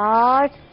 8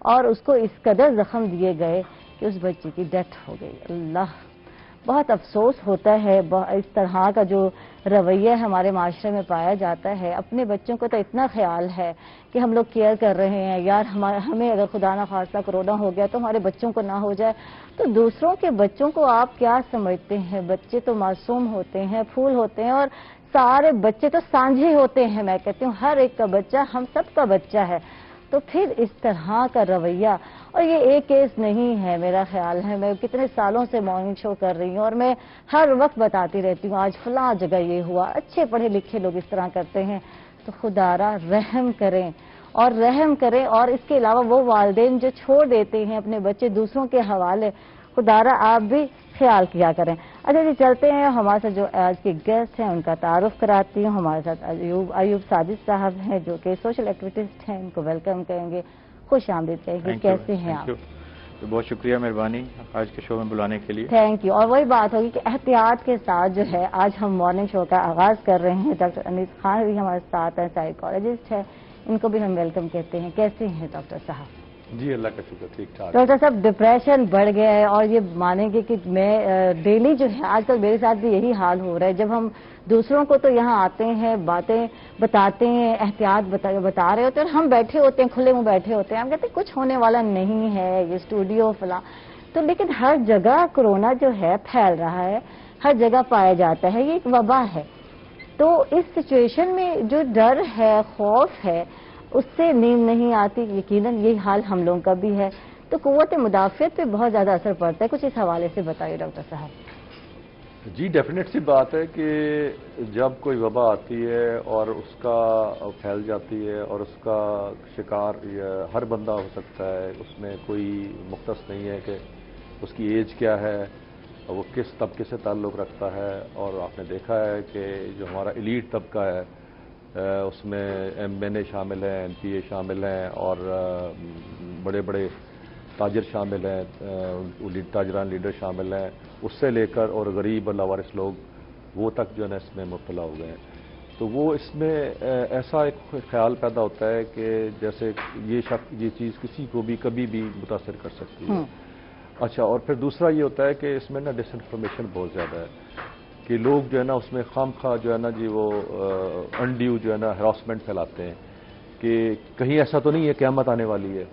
اور اس کو اس قدر زخم دیے گئے کہ اس بچے کی ڈیتھ ہو گئی. اللہ، بہت افسوس ہوتا ہے اس طرح کا جو رویہ ہمارے معاشرے میں پایا جاتا ہے. اپنے بچوں کو تو اتنا خیال ہے کہ ہم لوگ کیئر کر رہے ہیں، یار ہمیں اگر خدا نہ خواستہ کرونا ہو گیا تو ہمارے بچوں کو نہ ہو جائے. تو دوسروں کے بچوں کو آپ کیا سمجھتے ہیں؟ بچے تو معصوم ہوتے ہیں، پھول ہوتے ہیں، اور سارے بچے تو سانجھے ہوتے ہیں. میں کہتی ہوں ہر ایک کا بچہ ہم سب کا بچہ ہے. تو پھر اس طرح کا رویہ، اور یہ ایک کیس نہیں ہے میرا خیال ہے. میں کتنے سالوں سے مارننگ شو کر رہی ہوں اور میں ہر وقت بتاتی رہتی ہوں آج فلاں جگہ یہ ہوا. اچھے پڑھے لکھے لوگ اس طرح کرتے ہیں. تو خدا را رحم کریں اور رحم کریں. اور اس کے علاوہ وہ والدین جو چھوڑ دیتے ہیں اپنے بچے دوسروں کے حوالے، خدا را آپ بھی خیال کیا کریں. اچھا جی، چلتے ہیں. ہمارے ساتھ جو آج کے گیسٹ ہیں ان کا تعارف کراتی ہوں. ہمارے ساتھ ایوب ساجد صاحب ہیں جو کہ سوشل ایکٹیویسٹ ہیں. ان کو ویلکم کہیں گے، خوش آمدید کہیں گے. کیسے ہیں آپ؟ بہت شکریہ، مہربانی آج کے شو میں بلانے کے لیے. Thank you. اور وہی بات ہوگی کہ احتیاط کے ساتھ جو ہے آج ہم مارننگ شو کا آغاز کر رہے ہیں. ڈاکٹر انیس خان بھی ہمارے ساتھ ہیں، سائیکالوجسٹ ہیں. ان کو بھی ہم ویلکم کہتے ہیں. کیسے ہیں ڈاکٹر صاحب؟ جی اللہ کا شکر، ٹھیک ٹھاک. ڈاکٹر صاحب، ڈپریشن بڑھ گیا ہے اور یہ مانیں گے کہ میں ڈیلی جو ہے آج کل میرے ساتھ بھی یہی حال ہو رہا ہے. جب ہم دوسروں کو تو یہاں آتے ہیں، باتیں بتاتے ہیں، احتیاط بتا رہے ہوتے ہیں، اور ہم بیٹھے ہوتے ہیں، کھلے منہ بیٹھے ہوتے ہیں، ہم کہتے ہیں کچھ ہونے والا نہیں ہے، یہ اسٹوڈیو فلاں. تو لیکن ہر جگہ کرونا جو ہے پھیل رہا ہے، ہر جگہ پایا جاتا ہے. یہ ایک وبا ہے. تو اس سچویشن میں جو ڈر ہے، خوف ہے، اس سے نیند نہیں آتی. یقیناً یہی حال ہم لوگوں کا بھی ہے. تو قوت مدافعت پہ بہت زیادہ اثر پڑتا ہے. کچھ اس حوالے سے بتائیے ڈاکٹر صاحب. جی ڈیفینیٹ سی بات ہے کہ جب کوئی وبا آتی ہے اور اس کا پھیل جاتی ہے اور اس کا شکار ہر بندہ ہو سکتا ہے. اس میں کوئی مختص نہیں ہے کہ اس کی ایج کیا ہے، وہ کس طبقے سے تعلق رکھتا ہے. اور آپ نے دیکھا ہے کہ جو ہمارا ایلیٹ طبقہ ہے اس میں ایم این اے شامل ہیں، ایم پی اے شامل ہیں، اور بڑے بڑے تاجر شامل ہیں، تاجران لیڈر شامل ہیں، اس سے لے کر اور غریب اور لاوارث لوگ وہ تک جو ہے نا اس میں مبتلا ہو گئے ہیں. تو وہ اس میں ایسا ایک خیال پیدا ہوتا ہے کہ جیسے یہ چیز کسی کو بھی کبھی بھی متاثر کر سکتی ہے. اچھا، اور پھر دوسرا یہ ہوتا ہے کہ اس میں نا ڈس انفارمیشن بہت زیادہ ہے کہ لوگ جو ہے نا اس میں خام خواہ جو ہے نا جی وہ انڈیو جو ہے نا ہراسمنٹ پھیلاتے ہیں کہ کہیں ایسا تو نہیں ہے قیامت آنے والی ہے،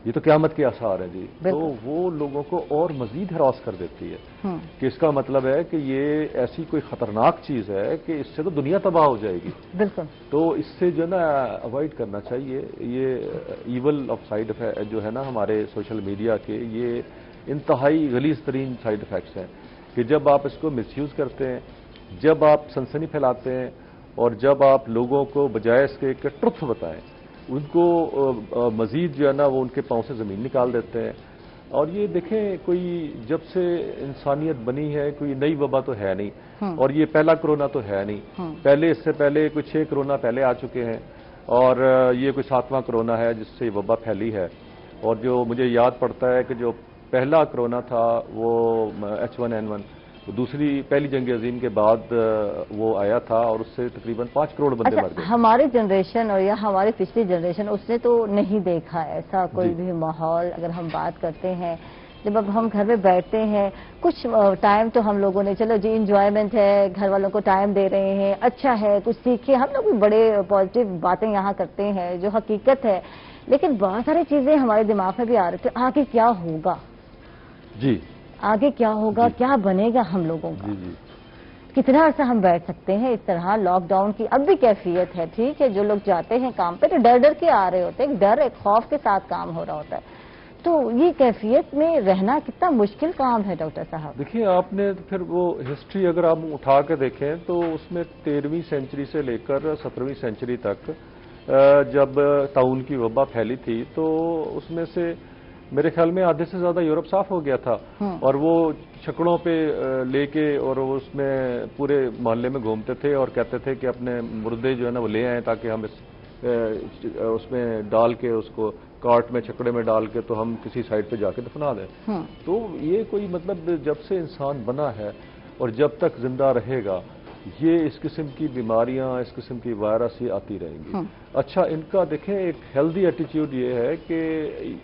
یہ تو قیامت کے آثار ہیں جی. تو وہ لوگوں کو اور مزید ہراس کر دیتی ہے کہ اس کا مطلب ہے کہ یہ ایسی کوئی خطرناک چیز ہے کہ اس سے تو دنیا تباہ ہو جائے گی. بالکل. تو اس سے جو ہے نا اوائڈ کرنا چاہیے. یہ ایول آف سائڈ افیکٹ جو ہے نا ہمارے سوشل میڈیا کے، یہ انتہائی غلیظ ترین سائڈ افیکٹس ہیں کہ جب آپ اس کو مس یوز کرتے ہیں، جب آپ سنسنی پھیلاتے ہیں، اور جب آپ لوگوں کو بجائے اس کے ٹروتھ بتائیں، ان کو مزید جو ہے نا وہ ان کے پاؤں سے زمین نکال دیتے ہیں. اور یہ دیکھیں کوئی جب سے انسانیت بنی ہے کوئی نئی وبا تو ہے نہیں، اور یہ پہلا کرونا تو ہے نہیں. پہلے اس سے پہلے کوئی 6 کرونا پہلے آ چکے ہیں، اور یہ کوئی 7واں کرونا ہے جس سے یہ وبا پھیلی ہے. اور جو مجھے یاد پڑتا ہے کہ جو پہلا کرونا تھا وہ H1N1 پہلی جنگ عظیم کے بعد وہ آیا تھا، اور اس سے تقریباً 5 کروڑ بندے مر گئے. ہماری جنریشن اور یا ہماری پچھلی جنریشن اس نے تو نہیں دیکھا ایسا کوئی بھی ماحول. اگر ہم بات کرتے ہیں جب اب ہم گھر میں بیٹھتے ہیں کچھ ٹائم تو ہم لوگوں نے چلو جی انجوائمنٹ ہے، گھر والوں کو ٹائم دے رہے ہیں، اچھا ہے، کچھ سیکھے. ہم لوگ بھی بڑے پازیٹیو باتیں یہاں کرتے ہیں جو حقیقت ہے، لیکن بہت ساری چیزیں ہمارے دماغ میں بھی آ رہے تھے آگے کیا ہوگا. جی آگے کیا ہوگا، کیا بنے گا ہم لوگوں کا. کتنا عرصہ ہم بیٹھ سکتے ہیں اس طرح. لاک ڈاؤن کی اب بھی کیفیت ہے، ٹھیک ہے، جو لوگ جاتے ہیں کام پہ تو ڈر ڈر کے آ رہے ہوتے ہیں، ایک ڈر ایک خوف کے ساتھ کام ہو رہا ہوتا ہے. تو یہ کیفیت میں رہنا کتنا مشکل کام ہے ڈاکٹر صاحب. دیکھیے آپ نے پھر وہ ہسٹری اگر آپ اٹھا کے دیکھیں تو اس میں 13ویں سینچری سے لے کر 17ویں سینچری تک جب طاعون کی وبا پھیلی تھی تو اس میں سے میرے خیال میں آدھے سے زیادہ یورپ صاف ہو گیا تھا، اور وہ چھکڑوں پہ لے کے اور اس میں پورے محلے میں گھومتے تھے اور کہتے تھے کہ اپنے مردے جو ہے نا وہ لے آئیں تاکہ ہم اس میں ڈال کے اس کو کارٹ میں چھکڑے میں ڈال کے تو ہم کسی سائڈ پہ جا کے دفنا دیں. تو یہ کوئی مطلب جب سے انسان بنا ہے اور جب تک زندہ رہے گا یہ اس قسم کی بیماریاں، اس قسم کی وائرس یہ آتی رہیں گی۔ اچھا، ان کا دیکھیں ایک ہیلدی ایٹیٹیوڈ یہ ہے کہ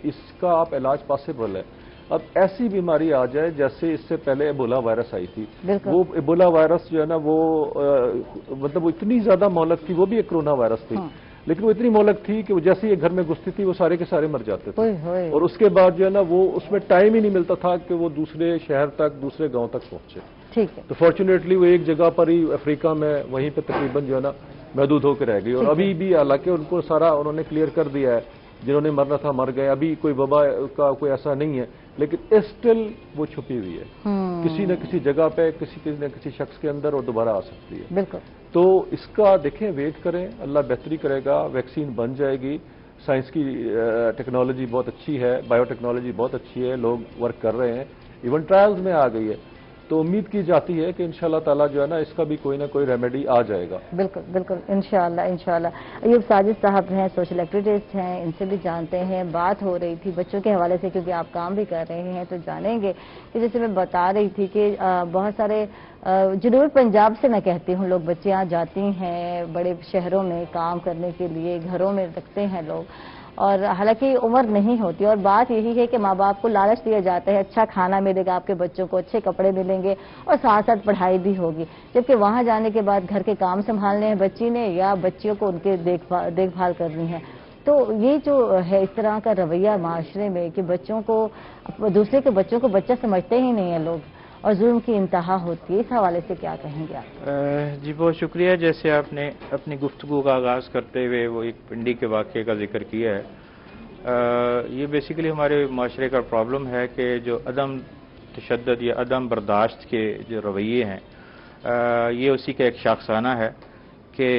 اس کا آپ علاج پاسبل ہے۔ اب ایسی بیماری آ جائے جیسے اس سے پہلے ایبولا وائرس آئی تھی، وہ ایبولا وائرس جو ہے نا وہ مطلب وہ اتنی زیادہ مہلک تھی، وہ بھی ایک کرونا وائرس تھی، لیکن وہ اتنی مہلک تھی کہ وہ جیسے ہی گھر میں گھستی تھی وہ سارے کے سارے مر جاتے تھے، اور اس کے بعد جو ہے نا وہ اس میں ٹائم ہی نہیں ملتا تھا کہ وہ دوسرے شہر تک، دوسرے گاؤں تک پہنچے۔ ٹھیک ہے، تو فارچونیٹلی وہ ایک جگہ پر ہی افریقہ میں وہیں پہ تقریباً جو ہے نا محدود ہو کے رہ گئی، اور ابھی بھی حالانکہ ان کو سارا انہوں نے کلیئر کر دیا ہے، جنہوں نے مرنا تھا مر گئے، ابھی کوئی وبا کا کوئی ایسا نہیں ہے، لیکن اسٹل وہ چھپی ہوئی ہے کسی نہ کسی جگہ پہ، کسی نہ کسی شخص کے اندر، اور دوبارہ آ سکتی ہے۔ بالکل، تو اس کا دیکھیں ویٹ کریں، اللہ بہتری کرے گا، ویکسین بن جائے گی، سائنس کی ٹیکنالوجی بہت اچھی ہے، بایو ٹیکنالوجی بہت اچھی ہے، لوگ ورک کر رہے ہیں، ایون ٹرائلز میں آ گئی ہے، تو امید کی جاتی ہے کہ انشاءاللہ تعالیٰ جو ہے نا اس کا بھی کوئی نہ کوئی ریمیڈی آ جائے گا۔ بالکل بالکل، انشاءاللہ انشاءاللہ۔ ایوب ساجد صاحب ہیں، سوشل ایکٹیوسٹ ہیں، ان سے بھی جانتے ہیں، بات ہو رہی تھی بچوں کے حوالے سے، کیونکہ آپ کام بھی کر رہے ہیں تو جانیں گے کہ جیسے میں بتا رہی تھی کہ بہت سارے جنوبی پنجاب سے میں کہتی ہوں لوگ، بچیاں جاتی ہیں بڑے شہروں میں کام کرنے کے لیے، گھروں میں رکھتے ہیں لوگ، اور حالانکہ عمر نہیں ہوتی، اور بات یہی ہے کہ ماں باپ کو لالچ دیا جاتا ہے، اچھا کھانا ملے گا آپ کے بچوں کو، اچھے کپڑے ملیں گے، اور ساتھ ساتھ پڑھائی بھی ہوگی، جبکہ وہاں جانے کے بعد گھر کے کام سنبھالنے ہیں بچی نے، یا بچیوں کو ان کے دیکھ بھال کرنی ہے۔ تو یہ جو ہے اس طرح کا رویہ معاشرے میں کہ بچوں کو، دوسرے کے بچوں کو بچہ سمجھتے ہی نہیں ہیں لوگ، اور ظلم کی انتہا ہوتی ہے، اس حوالے سے کیا کہیں گے آپ؟ جی بہت شکریہ۔ جیسے آپ نے اپنی گفتگو کا آغاز کرتے ہوئے وہ ایک پنڈی کے واقعے کا ذکر کیا ہے، یہ بیسیکلی ہمارے معاشرے کا پرابلم ہے کہ جو عدم تشدد یا عدم برداشت کے جو رویے ہیں، یہ اسی کا ایک شاخسانہ ہے کہ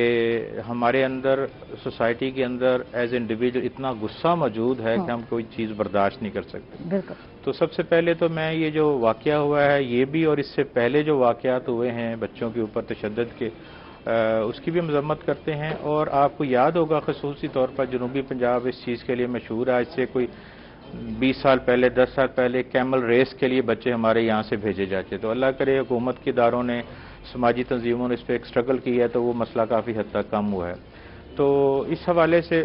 ہمارے اندر، سوسائٹی کے اندر ایز انڈیویجول اتنا غصہ موجود ہے کہ ہم کوئی چیز برداشت نہیں کر سکتے۔ بالکل۔ تو سب سے پہلے تو میں یہ جو واقعہ ہوا ہے یہ بھی، اور اس سے پہلے جو واقعات ہوئے ہیں بچوں کے اوپر تشدد کے، اس کی بھی مذمت کرتے ہیں، اور آپ کو یاد ہوگا خصوصی طور پر جنوبی پنجاب اس چیز کے لیے مشہور ہے، اس سے کوئی 20 سال پہلے، 10 سال پہلے کیمل ریس کے لیے بچے ہمارے یہاں سے بھیجے جاتے، تو اللہ کرے حکومت کے اداروں نے، سماجی تنظیموں نے اس پہ ایک سٹرگل کی ہے تو وہ مسئلہ کافی حد تک کم ہوا ہے۔ تو اس حوالے سے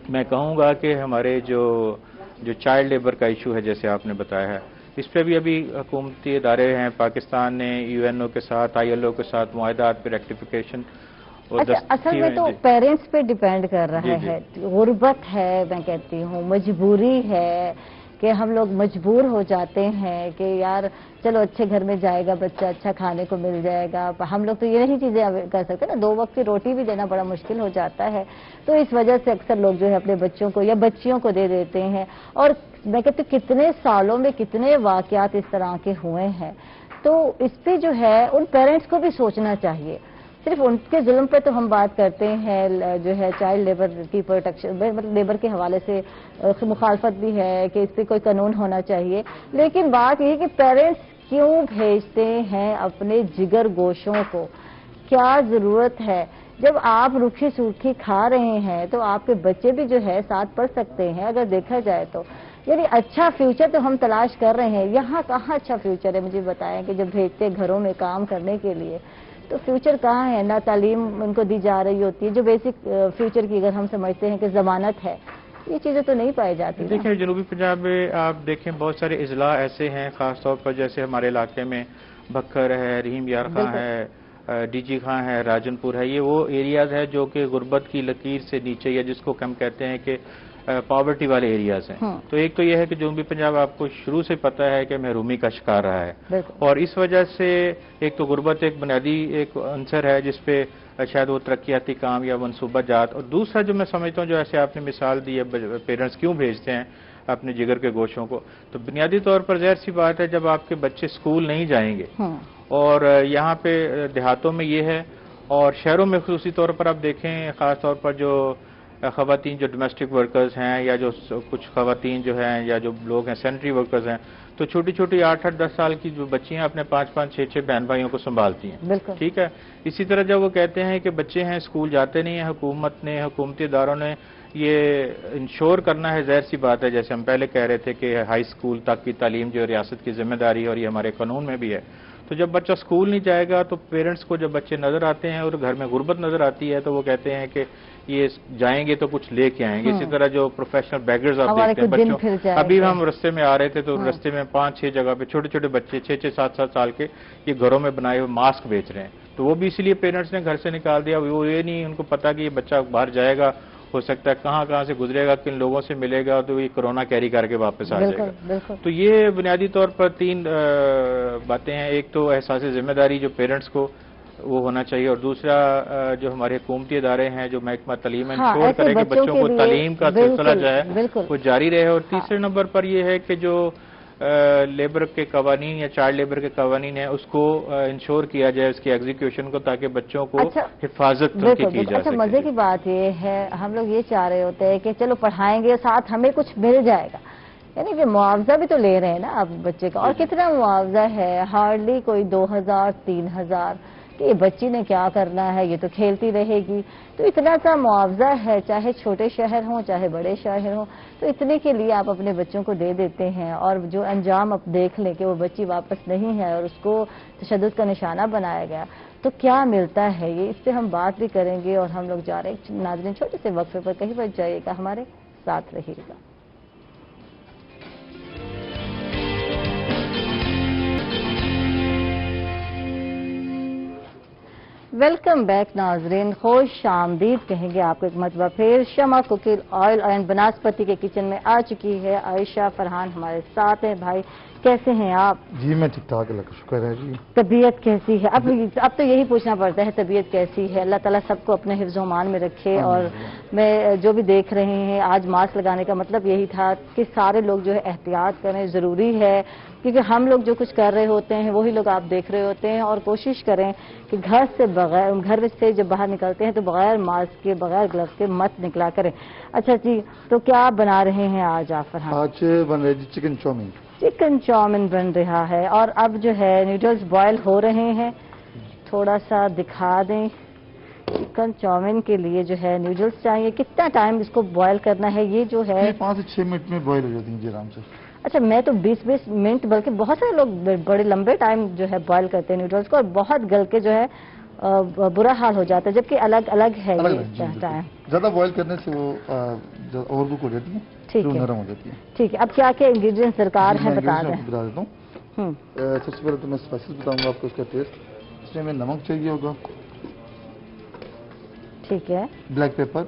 میں کہوں گا کہ ہمارے جو چائلڈ لیبر کا ایشو ہے جیسے آپ نے بتایا ہے، اس پہ بھی ابھی حکومتی ادارے ہیں، پاکستان نے UN کے ساتھ، ILO کے ساتھ معاہدات پہ ریکٹیفیکیشن، اصل میں تو پیرنٹس پہ ڈیپینڈ کر رہا ہے، غربت ہے، میں کہتی ہوں مجبوری ہے کہ ہم لوگ مجبور ہو جاتے ہیں کہ یار چلو اچھے گھر میں جائے گا بچہ، اچھا کھانے کو مل جائے گا، ہم لوگ تو یہ نہیں چیزیں کر سکتے نا، 2 وقت کی روٹی بھی دینا بڑا مشکل ہو جاتا ہے، تو اس وجہ سے اکثر لوگ جو ہے اپنے بچوں کو یا بچیوں کو دے دیتے ہیں، اور میں کہتی ہوں کتنے سالوں میں کتنے واقعات اس طرح کے ہوئے ہیں، تو اس پہ جو ہے ان پیرنٹس کو بھی سوچنا چاہیے۔ صرف ان کے ظلم پہ تو ہم بات کرتے ہیں، جو ہے چائلڈ لیبر کی پروٹیکشن، لیبر کے حوالے سے مخالفت بھی ہے کہ اس پہ کوئی قانون ہونا چاہیے، لیکن بات یہ ہے کہ پیرنٹس کیوں بھیجتے ہیں اپنے جگر گوشوں کو؟ کیا ضرورت ہے؟ جب آپ روکھی سوکھی کھا رہے ہیں تو آپ کے بچے بھی جو ہے ساتھ پڑھ سکتے ہیں اگر دیکھا جائے تو، یعنی اچھا فیوچر تو ہم تلاش کر رہے ہیں، یہاں کہاں اچھا فیوچر ہے؟ مجھے بتائیں کہ جب بھیجتے گھروں میں کام کرنے کے لیے تو فیوچر کہاں ہے؟ نہ تعلیم ان کو دی جا رہی ہوتی ہے، جو بیسک فیوچر کی اگر ہم سمجھتے ہیں کہ ضمانت ہے، یہ چیزیں تو نہیں پائی جاتی۔ دیکھیں جنوبی پنجاب میں آپ دیکھیں بہت سارے اضلاع ایسے ہیں، خاص طور پر جیسے ہمارے علاقے میں بکھر ہے، رحیم یار خاں ہے، DG خاں ہے، راجن پور ہے، یہ وہ ایریاز ہے جو کہ غربت کی لکیر سے نیچے، یا جس کو ہم کہتے ہیں کہ پاورٹی والے ایریاز ہیں۔ تو ایک تو یہ ہے کہ جنوبی پنجاب آپ کو شروع سے پتہ ہے کہ محرومی کا شکار رہا ہے، اور اس وجہ سے ایک تو غربت ایک بنیادی ایک عنصر ہے جس پہ شاید وہ ترقیاتی کام یا منصوبہ جات، اور دوسرا جو میں سمجھتا ہوں جو ایسے آپ نے مثال دی ہے پیرنٹس کیوں بھیجتے ہیں اپنے جگر کے گوشوں کو، تو بنیادی طور پر ظاہر سی بات ہے جب آپ کے بچے اسکول نہیں جائیں گے، اور یہاں پہ دیہاتوں میں یہ ہے، اور شہروں میں خصوصی طور پر آپ دیکھیں خاص طور پر جو خواتین جو ڈومیسٹک ورکرز ہیں، یا جو کچھ خواتین جو ہیں یا جو لوگ ہیں سینٹری ورکرز ہیں، تو چھوٹی چھوٹی 8-8 10 سال کی جو بچیاں اپنے 5-5 6-6 بہن بھائیوں کو سنبھالتی ہیں، ٹھیک ہے۔ اسی طرح جب وہ کہتے ہیں کہ بچے ہیں اسکول جاتے نہیں ہیں، حکومت نے، حکومتی اداروں نے یہ انشور کرنا ہے، ظاہر سی بات ہے جیسے ہم پہلے کہہ رہے تھے کہ ہائی اسکول تک کی تعلیم جو ریاست کی ذمہ داری ہے اور یہ ہمارے قانون میں بھی ہے، تو تو جب بچہ اسکول نہیں جائے گا تو پیرنٹس کو جب بچے نظر آتے ہیں اور گھر میں غربت نظر آتی ہے تو وہ کہتے ہیں کہ یہ جائیں گے تو کچھ لے کے آئیں گے. اسی طرح جو پروفیشنل بیگرز آپ دیکھتے ہیں بچوں, ابھی ہم رستے میں آ رہے تھے تو رستے میں 5-6 جگہ پہ چھوٹے چھوٹے بچے 6-7 سال کے یہ گھروں میں بنائے ہوئے ماسک بیچ رہے ہیں. تو وہ بھی اسی لیے پیرنٹس نے گھر سے نکال دیا. وہ یہ نہیں ان کو پتا کہ یہ بچہ باہر جائے گا, ہو سکتا ہے کہاں سے گزرے گا, کن لوگوں سے ملے گا, تو یہ کورونا کیری کر کے واپس آ جائے گا. تو یہ بنیادی طور پر 3 باتیں ہیں. ایک تو احساس ذمہ داری جو پیرنٹس کو وہ ہونا چاہیے, اور دوسرا جو ہمارے حکومتی ادارے ہیں جو محکمہ تعلیم انشور کرے کہ بچوں کو تعلیم کا سلسلہ جو ہے وہ جاری رہے. اور تیسرے نمبر پر یہ ہے کہ جو لیبر کے قوانین یا چائلڈ لیبر کے قوانین ہیں اس کو انشور کیا جائے, اس کی ایگزیکیوشن کو, تاکہ بچوں کو حفاظت کی جا سکے. اچھا, مزے کی بات یہ ہے, ہم لوگ یہ چاہ رہے ہوتے ہیں کہ چلو پڑھائیں گے, ساتھ ہمیں کچھ مل جائے گا, یعنی کہ معاوضہ بھی تو لے رہے ہیں نا آپ بچے کا. اور کتنا معاوضہ ہے, ہارڈلی کوئی 2000-3000 کہ یہ بچی نے کیا کرنا ہے, یہ تو کھیلتی رہے گی. تو اتنا سا معاوضہ ہے, چاہے چھوٹے شہر ہوں چاہے بڑے شہر ہوں, تو اتنے کے لیے آپ اپنے بچوں کو دے دیتے ہیں. اور جو انجام آپ دیکھ لیں کہ وہ بچی واپس نہیں ہے اور اس کو تشدد کا نشانہ بنایا گیا, تو کیا ملتا ہے یہ, اس پہ ہم بات بھی کریں گے. اور ہم لوگ جا رہے ہیں ناظرین چھوٹے سے وقفے پر, کہیں پر جائیے گا, ہمارے ساتھ رہیے گا. ویلکم بیک ناظرین, خوش آمدید کہیں گے آپ کو ایک مرتبہ پھر. شمع کوکنگ آئل اینڈ بناسپتی کے کچن میں آ چکی ہے عائشہ فرحان ہمارے ساتھ ہیں. بھائی کیسے ہیں آپ؟ جی میں ٹھیک ٹھاک, اللہ کا شکر ہے. جی طبیعت کیسی ہے؟ اب تو یہی پوچھنا پڑتا ہے طبیعت کیسی ہے. اللہ تعالیٰ سب کو اپنے حفظ و امان میں رکھے. اور میں جو بھی دیکھ رہے ہیں آج ماسک لگانے کا مطلب یہی تھا کہ سارے لوگ جو ہے احتیاط کریں, ضروری ہے, کیونکہ ہم لوگ جو کچھ کر رہے ہوتے ہیں وہی لوگ آپ دیکھ رہے ہوتے ہیں. اور کوشش کریں کہ گھر سے جب باہر نکلتے ہیں تو بغیر ماسک کے, بغیر گلوز کے مت نکلا کریں. اچھا جی, تو کیا بنا رہے ہیں آج آپ فرحان؟ آج بن رہی جی چکن چاؤمین. چکن چاؤمین بن رہا ہے, اور اب جو ہے نوڈلز بوائل ہو رہے ہیں. تھوڑا سا دکھا دیں. چکن چاؤمین کے لیے جو ہے نوڈلز چاہیے, کتنا ٹائم اس کو بوائل کرنا ہے؟ یہ جو ہے 5 سے 6 منٹ میں بوائل ہو جاتی ہیں جی آرام سے. اچھا, میں تو 20 منٹ, بلکہ بہت سارے لوگ بڑے لمبے ٹائم جو ہے بوائل کرتے ہیں نوڈلز کو, اور بہت گل کے جو ہے برا حال ہو جاتا ہے, جبکہ الگ الگ ہے یہ ٹائم. زیادہ بوائل کرنے سے وہ اور بک ہو جاتی ہیں, نرم ہو جاتی ہیں. ٹھیک ہے, اب کیا کیا انگریڈینٹس درکار ہیں بتا دیں. بتا دیتا ہوں. سب سے پہلے تو میں اسپائسز بتاؤں گا آپ کو, اس کا ٹیسٹ. اس میں نمک چاہیے ہوگا, ٹھیک ہے, بلیک پیپر,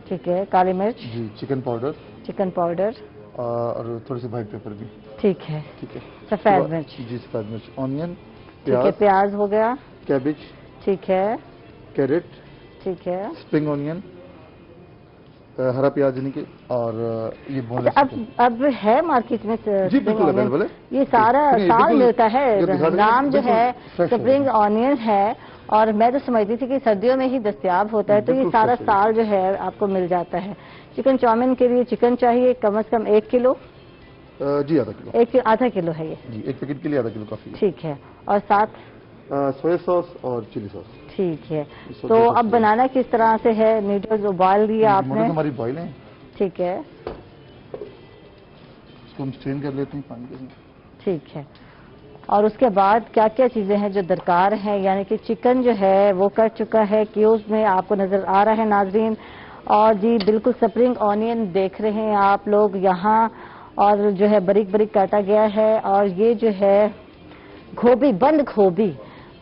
ٹھیک ہے, کالی مرچ, جی چکن پاؤڈر, اور تھوڑے سے وائٹ پیپر بھی, ٹھیک ہے. سفید مرچ, جی سفید مرچ, آنین, پیاز ہو گیا, کیبج, ٹھیک ہے, کیرٹ, ٹھیک ہے, اسپرنگ آنین, ہرا پیاز یعنی کہ, اور یہ بون لیس. اب ہے مارکیٹ میں جی بالکل اویلیبل ہے, یہ سارا سال ملتا ہے. نام جو ہے اسپرنگ آنین ہے, اور میں تو سمجھتی تھی کہ سردیوں میں ہی دستیاب ہوتا ہے, تو یہ سارا سال جو ہے آپ کو مل جاتا ہے. چکن چاؤمین کے لیے چکن چاہیے کم از کم 1 کلو. جی آدھا کلو ہے یہ, جی 1 پیکٹ کے لیے آدھا کلو کافی ہے. ٹھیک ہے, اور ساتھ سویا سوس اور چلی سوس. ٹھیک ہے, تو اب بنانا کس طرح سے ہے؟ نوڈلز ابال دیا آپ نے, ہماری بوائل ہیں, ٹھیک ہے, اس کو ہم اسٹرین کر لیتے ہیں پانی کے ساتھ. ٹھیک ہے, اور اس کے بعد کیا کیا چیزیں ہیں جو درکار ہیں؟ یعنی کہ چکن جو ہے وہ کٹ چکا ہے, کیوز میں آپ کو نظر آ رہا ہے ناظرین. اور جی بالکل اسپرنگ آنین دیکھ رہے ہیں آپ لوگ یہاں, اور جو ہے باریک باریک کاٹا گیا ہے. اور یہ جو ہے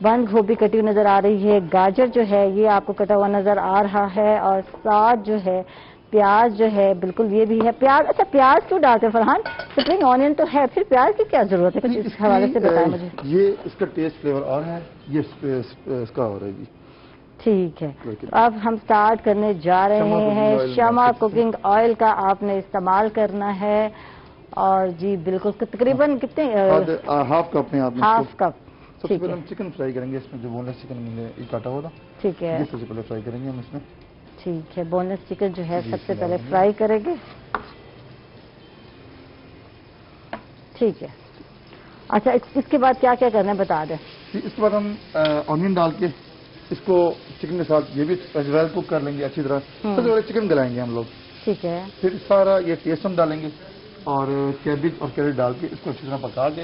بند گوبھی کٹی ہوئی نظر آ رہی ہے. گاجر جو ہے یہ آپ کو کٹا ہوا نظر آ رہا ہے, اور ساتھ جو ہے پیاز جو ہے بالکل یہ بھی ہے. پیاز, اچھا پیاز کیوں ڈالتے ہیں فرحان؟ اسپرنگ آنین تو ہے, پھر پیاز کی کیا ضرورت ہے؟ کچھ اس حوالے سے بتائیں مجھے. یہ اس کا ٹیسٹ فلیور آ رہا ہے, یہ اس کا ہو رہا ہے جی. ٹھیک ہے, اب ہم سٹارٹ کرنے جا رہے ہیں. شمع کوکنگ آئل کا آپ نے استعمال کرنا ہے, اور جی بالکل تقریباً کتنے, ہاف کپ میں آپ نے, ہاف کپ. سب سے پہلے ہم چکن فرائی کریں گے, اس میں جو بون لیس چکن میں نے کاٹا ہوا تھا, ٹھیک ہے, سب سے پہلے فرائی کریں گے ہم اس میں. ٹھیک ہے, بون لیس چکن جو ہے سب سے پہلے فرائی کریں گے. ٹھیک ہے, اچھا اس کے بعد کیا کیا کرنا ہے بتا دیں. اس کے بعد ہم آنین ڈال کے اس کو چکن کے ساتھ یہ بھی ویل کوک کر لیں گے اچھی طرح. سب سے پہلے چکن گلائیں گے ہم لوگ, ٹھیک ہے, پھر سارا یہ ٹیسٹ ہم ڈالیں گے, اور کیبج اور کیرٹ ڈال کے اس کو اچھی طرح پکا کے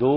2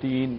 3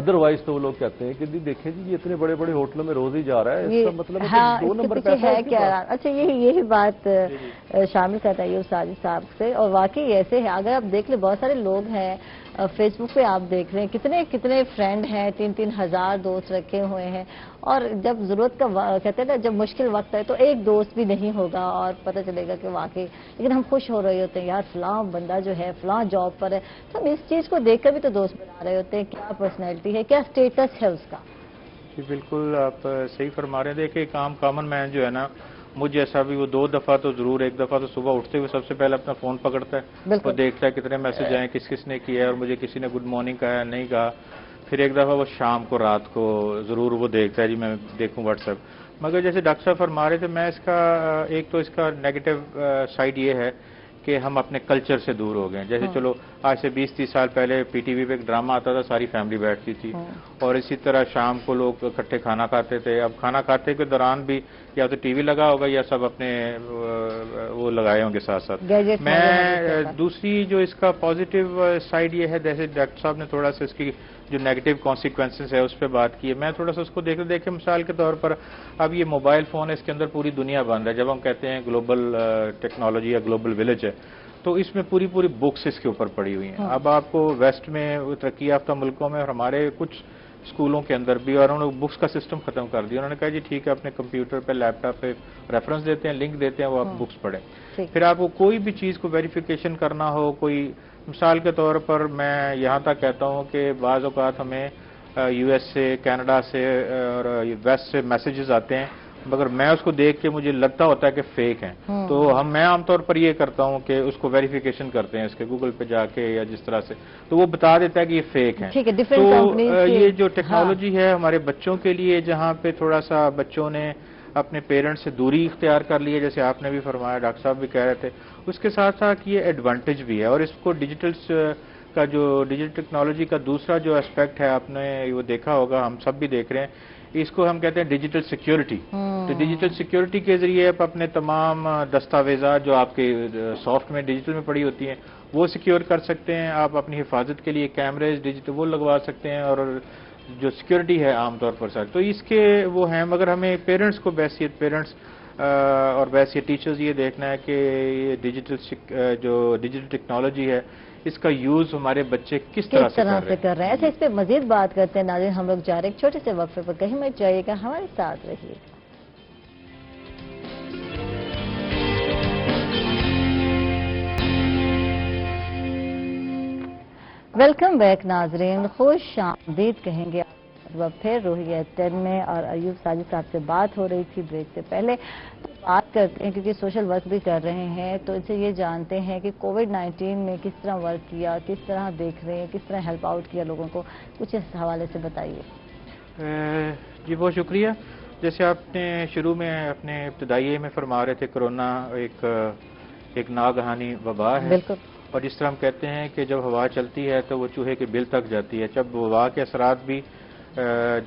ادروائز تو وہ لوگ کہتے ہیں کہ دیکھیں جی یہ اتنے بڑے بڑے ہوٹلوں میں روز ہی جا رہا ہے، اس کا مطلب ہے ہاں، کہ 2 اس کے نمبر پیچھے پیسہ ہے کیا؟ اچھا، یہی بات شامل کرتا ہے ایوب ساجد صاحب سے، اور واقعی ایسے ہے. اگر آپ دیکھ لیں بہت سارے لوگ ہیں فیس بک پہ، آپ دیکھ رہے ہیں کتنے فرینڈ ہیں، 3-3 ہزار دوست رکھے ہوئے ہیں، اور جب ضرورت کا کہتے ہیں نا، جب مشکل وقت ہے تو ایک دوست بھی نہیں ہوگا اور پتہ چلے گا کہ واقعی، لیکن ہم خوش ہو رہے ہوتے ہیں یار فلاں بندہ جو ہے فلاں جاب پر ہے، تو ہم اس چیز کو دیکھ کر بھی تو دوست بنا رہے ہوتے ہیں. کیا پرسنالٹی ہے، کیا اسٹیٹس ہے اس کا. جی بالکل، آپ صحیح فرما رہے ہیں. دیکھیں ایک عام کامن مین جو ہے نا، مجھ جیسا بھی، وہ 2 دفعہ تو ضرور، ایک دفعہ تو صبح اٹھتے ہوئے سب سے پہلے اپنا فون پکڑتا ہے، بالکل. وہ دیکھتا ہے کتنے میسج آئے، کس نے کیا ہے، اور مجھے کسی نے گڈ مارننگ کہا ہے نہیں کہا. پھر ایک دفعہ وہ شام کو، رات کو ضرور وہ دیکھتا ہے، جی میں دیکھوں واٹس ایپ. مگر جیسے ڈاکٹر صاحب فرما رہے تھے، میں اس کا ایک تو اس کا نیگیٹو سائڈ یہ ہے کہ ہم اپنے کلچر سے دور ہو گئے ہیں. جیسے چلو آج سے 20-30 سال پہلے پی ٹی وی پہ ایک ڈرامہ آتا تھا، ساری فیملی بیٹھتی تھی، اور اسی طرح شام کو لوگ اکٹھے کھانا کھاتے تھے. اب کھانا کھاتے کے دوران بھی یا تو ٹی وی لگا ہوگا یا سب اپنے وہ لگائے ہوں گے ساتھ ساتھ. میں دوسری جو اس کا پازیٹیو سائڈ یہ ہے، جیسے ڈاکٹر صاحب نے تھوڑا سا اس کی جو نیگیٹو کانسیکوینسز ہے اس پہ بات کی ہے، میں تھوڑا سا اس کو دیکھیں مثال کے طور پر اب یہ موبائل فون ہے، اس کے اندر پوری دنیا بند ہے. جب ہم کہتے ہیں گلوبل ٹیکنالوجی یا گلوبل ولیج ہے، تو اس میں پوری بکس اس کے اوپر پڑی ہوئی ہیں. اب آپ کو ویسٹ میں، ترقی یافتہ ملکوں میں، اور ہمارے کچھ اسکولوں کے اندر بھی، اور انہوں نے بکس کا سسٹم ختم کر دیا. انہوں نے کہا جی ٹھیک ہے، اپنے کمپیوٹر پہ، لیپ ٹاپ پہ ریفرنس دیتے ہیں، لنک دیتے ہیں، وہ آپ بکس پڑھیں. پھر آپ کو کوئی بھی چیز کو ویریفیکیشن کرنا ہو، کوئی مثال کے طور پر میں یہاں تک کہتا ہوں کہ بعض اوقات ہمیں یو ایس سے، کینیڈا سے اور ویسٹ سے میسیجز آتے ہیں، مگر میں اس کو دیکھ کے مجھے لگتا ہوتا ہے کہ فیک ہیں. تو میں عام طور پر یہ کرتا ہوں کہ اس کو ویریفیکیشن کرتے ہیں، اس کے گوگل پہ جا کے یا جس طرح سے، تو وہ بتا دیتا ہے کہ یہ فیک ہیں. تو یہ جو ٹیکنالوجی ہے ہمارے بچوں کے لیے، جہاں پہ تھوڑا سا بچوں نے اپنے پیرنٹس سے دوری اختیار کر لی ہے، جیسے آپ نے بھی فرمایا، ڈاکٹر صاحب بھی کہہ رہے تھے، اس کے ساتھ ساتھ یہ ایڈوانٹیج بھی ہے. اور اس کو ڈیجیٹل ٹیکنالوجی کا دوسرا جو اسپیکٹ ہے، آپ نے وہ دیکھا ہوگا، ہم سب بھی دیکھ رہے ہیں، اس کو ہم کہتے ہیں ڈیجیٹل سیکیورٹی. تو ڈیجیٹل سیکیورٹی کے ذریعے آپ اپنے تمام دستاویزات جو آپ کے سافٹ میں، ڈیجیٹل میں پڑی ہوتی ہیں، وہ سیکیور کر سکتے ہیں. آپ اپنی حفاظت کے لیے کیمریز ڈیجیٹل وہ لگوا سکتے ہیں، اور جو سیکیورٹی ہے عام طور پر سر، تو اس کے وہ ہیں. مگر ہمیں پیرنٹس کو بحیثیت پیرنٹس اور بحیثیت ٹیچرز یہ دیکھنا ہے کہ یہ ڈیجیٹل ٹیکنالوجی ہے، اس کا یوز ہمارے بچے کس طرح سے کر رہے ہیں. ایسے اس پہ مزید بات کرتے ہیں. ناظرین، ہم لوگ جا رہے ہیں ایک چھوٹے سے وقفے پر، کہیں مت جائیے گا، ہمارے ساتھ رہیے. ویلکم بیک ناظرین، خوش آمدید کہیں گے پھر روحیت 10 میں. اور ایوب ساجد صاحب سے بات ہو رہی تھی بریک سے پہلے. بات کرتے ہیں کیونکہ سوشل ورک بھی کر رہے ہیں، تو ان سے یہ جانتے ہیں کہ کووڈ-19 میں کس طرح ورک کیا، کس طرح دیکھ رہے ہیں، کس طرح ہیلپ آؤٹ کیا لوگوں کو، کچھ اس حوالے سے بتائیے. جی بہت شکریہ. جیسے آپ نے شروع میں اپنے ابتدائی میں فرما رہے تھے، کرونا ایک ناگہانی وبا ہے. بالکل. اور جس طرح ہم کہتے ہیں کہ جب ہوا چلتی ہے تو وہ چوہے کے بل تک جاتی ہے. جب وبا کے اثرات بھی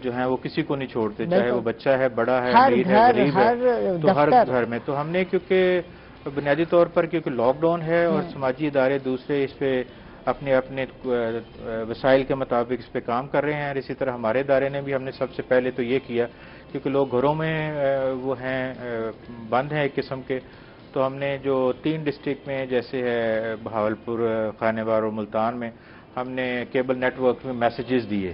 جو ہیں وہ کسی کو نہیں چھوڑتے، چاہے وہ بچہ ہے، بڑا ہے، امیر ہے، غریب ہے، تو ہر گھر میں. تو ہم نے کیونکہ بنیادی طور پر کیونکہ لاک ڈاؤن ہے اور سماجی ادارے دوسرے اس پہ اپنے وسائل کے مطابق اس پہ کام کر رہے ہیں. اور اسی طرح ہمارے ادارے نے بھی، ہم نے سب سے پہلے تو یہ کیا کیونکہ لوگ گھروں میں وہ ہیں، بند ہیں ایک قسم کے. تو ہم نے جو 3 ڈسٹرکٹ میں جیسے ہے بہاولپور، خانیوار اور ملتان میں، ہم نے کیبل نیٹ ورک میں میسیجز دیے.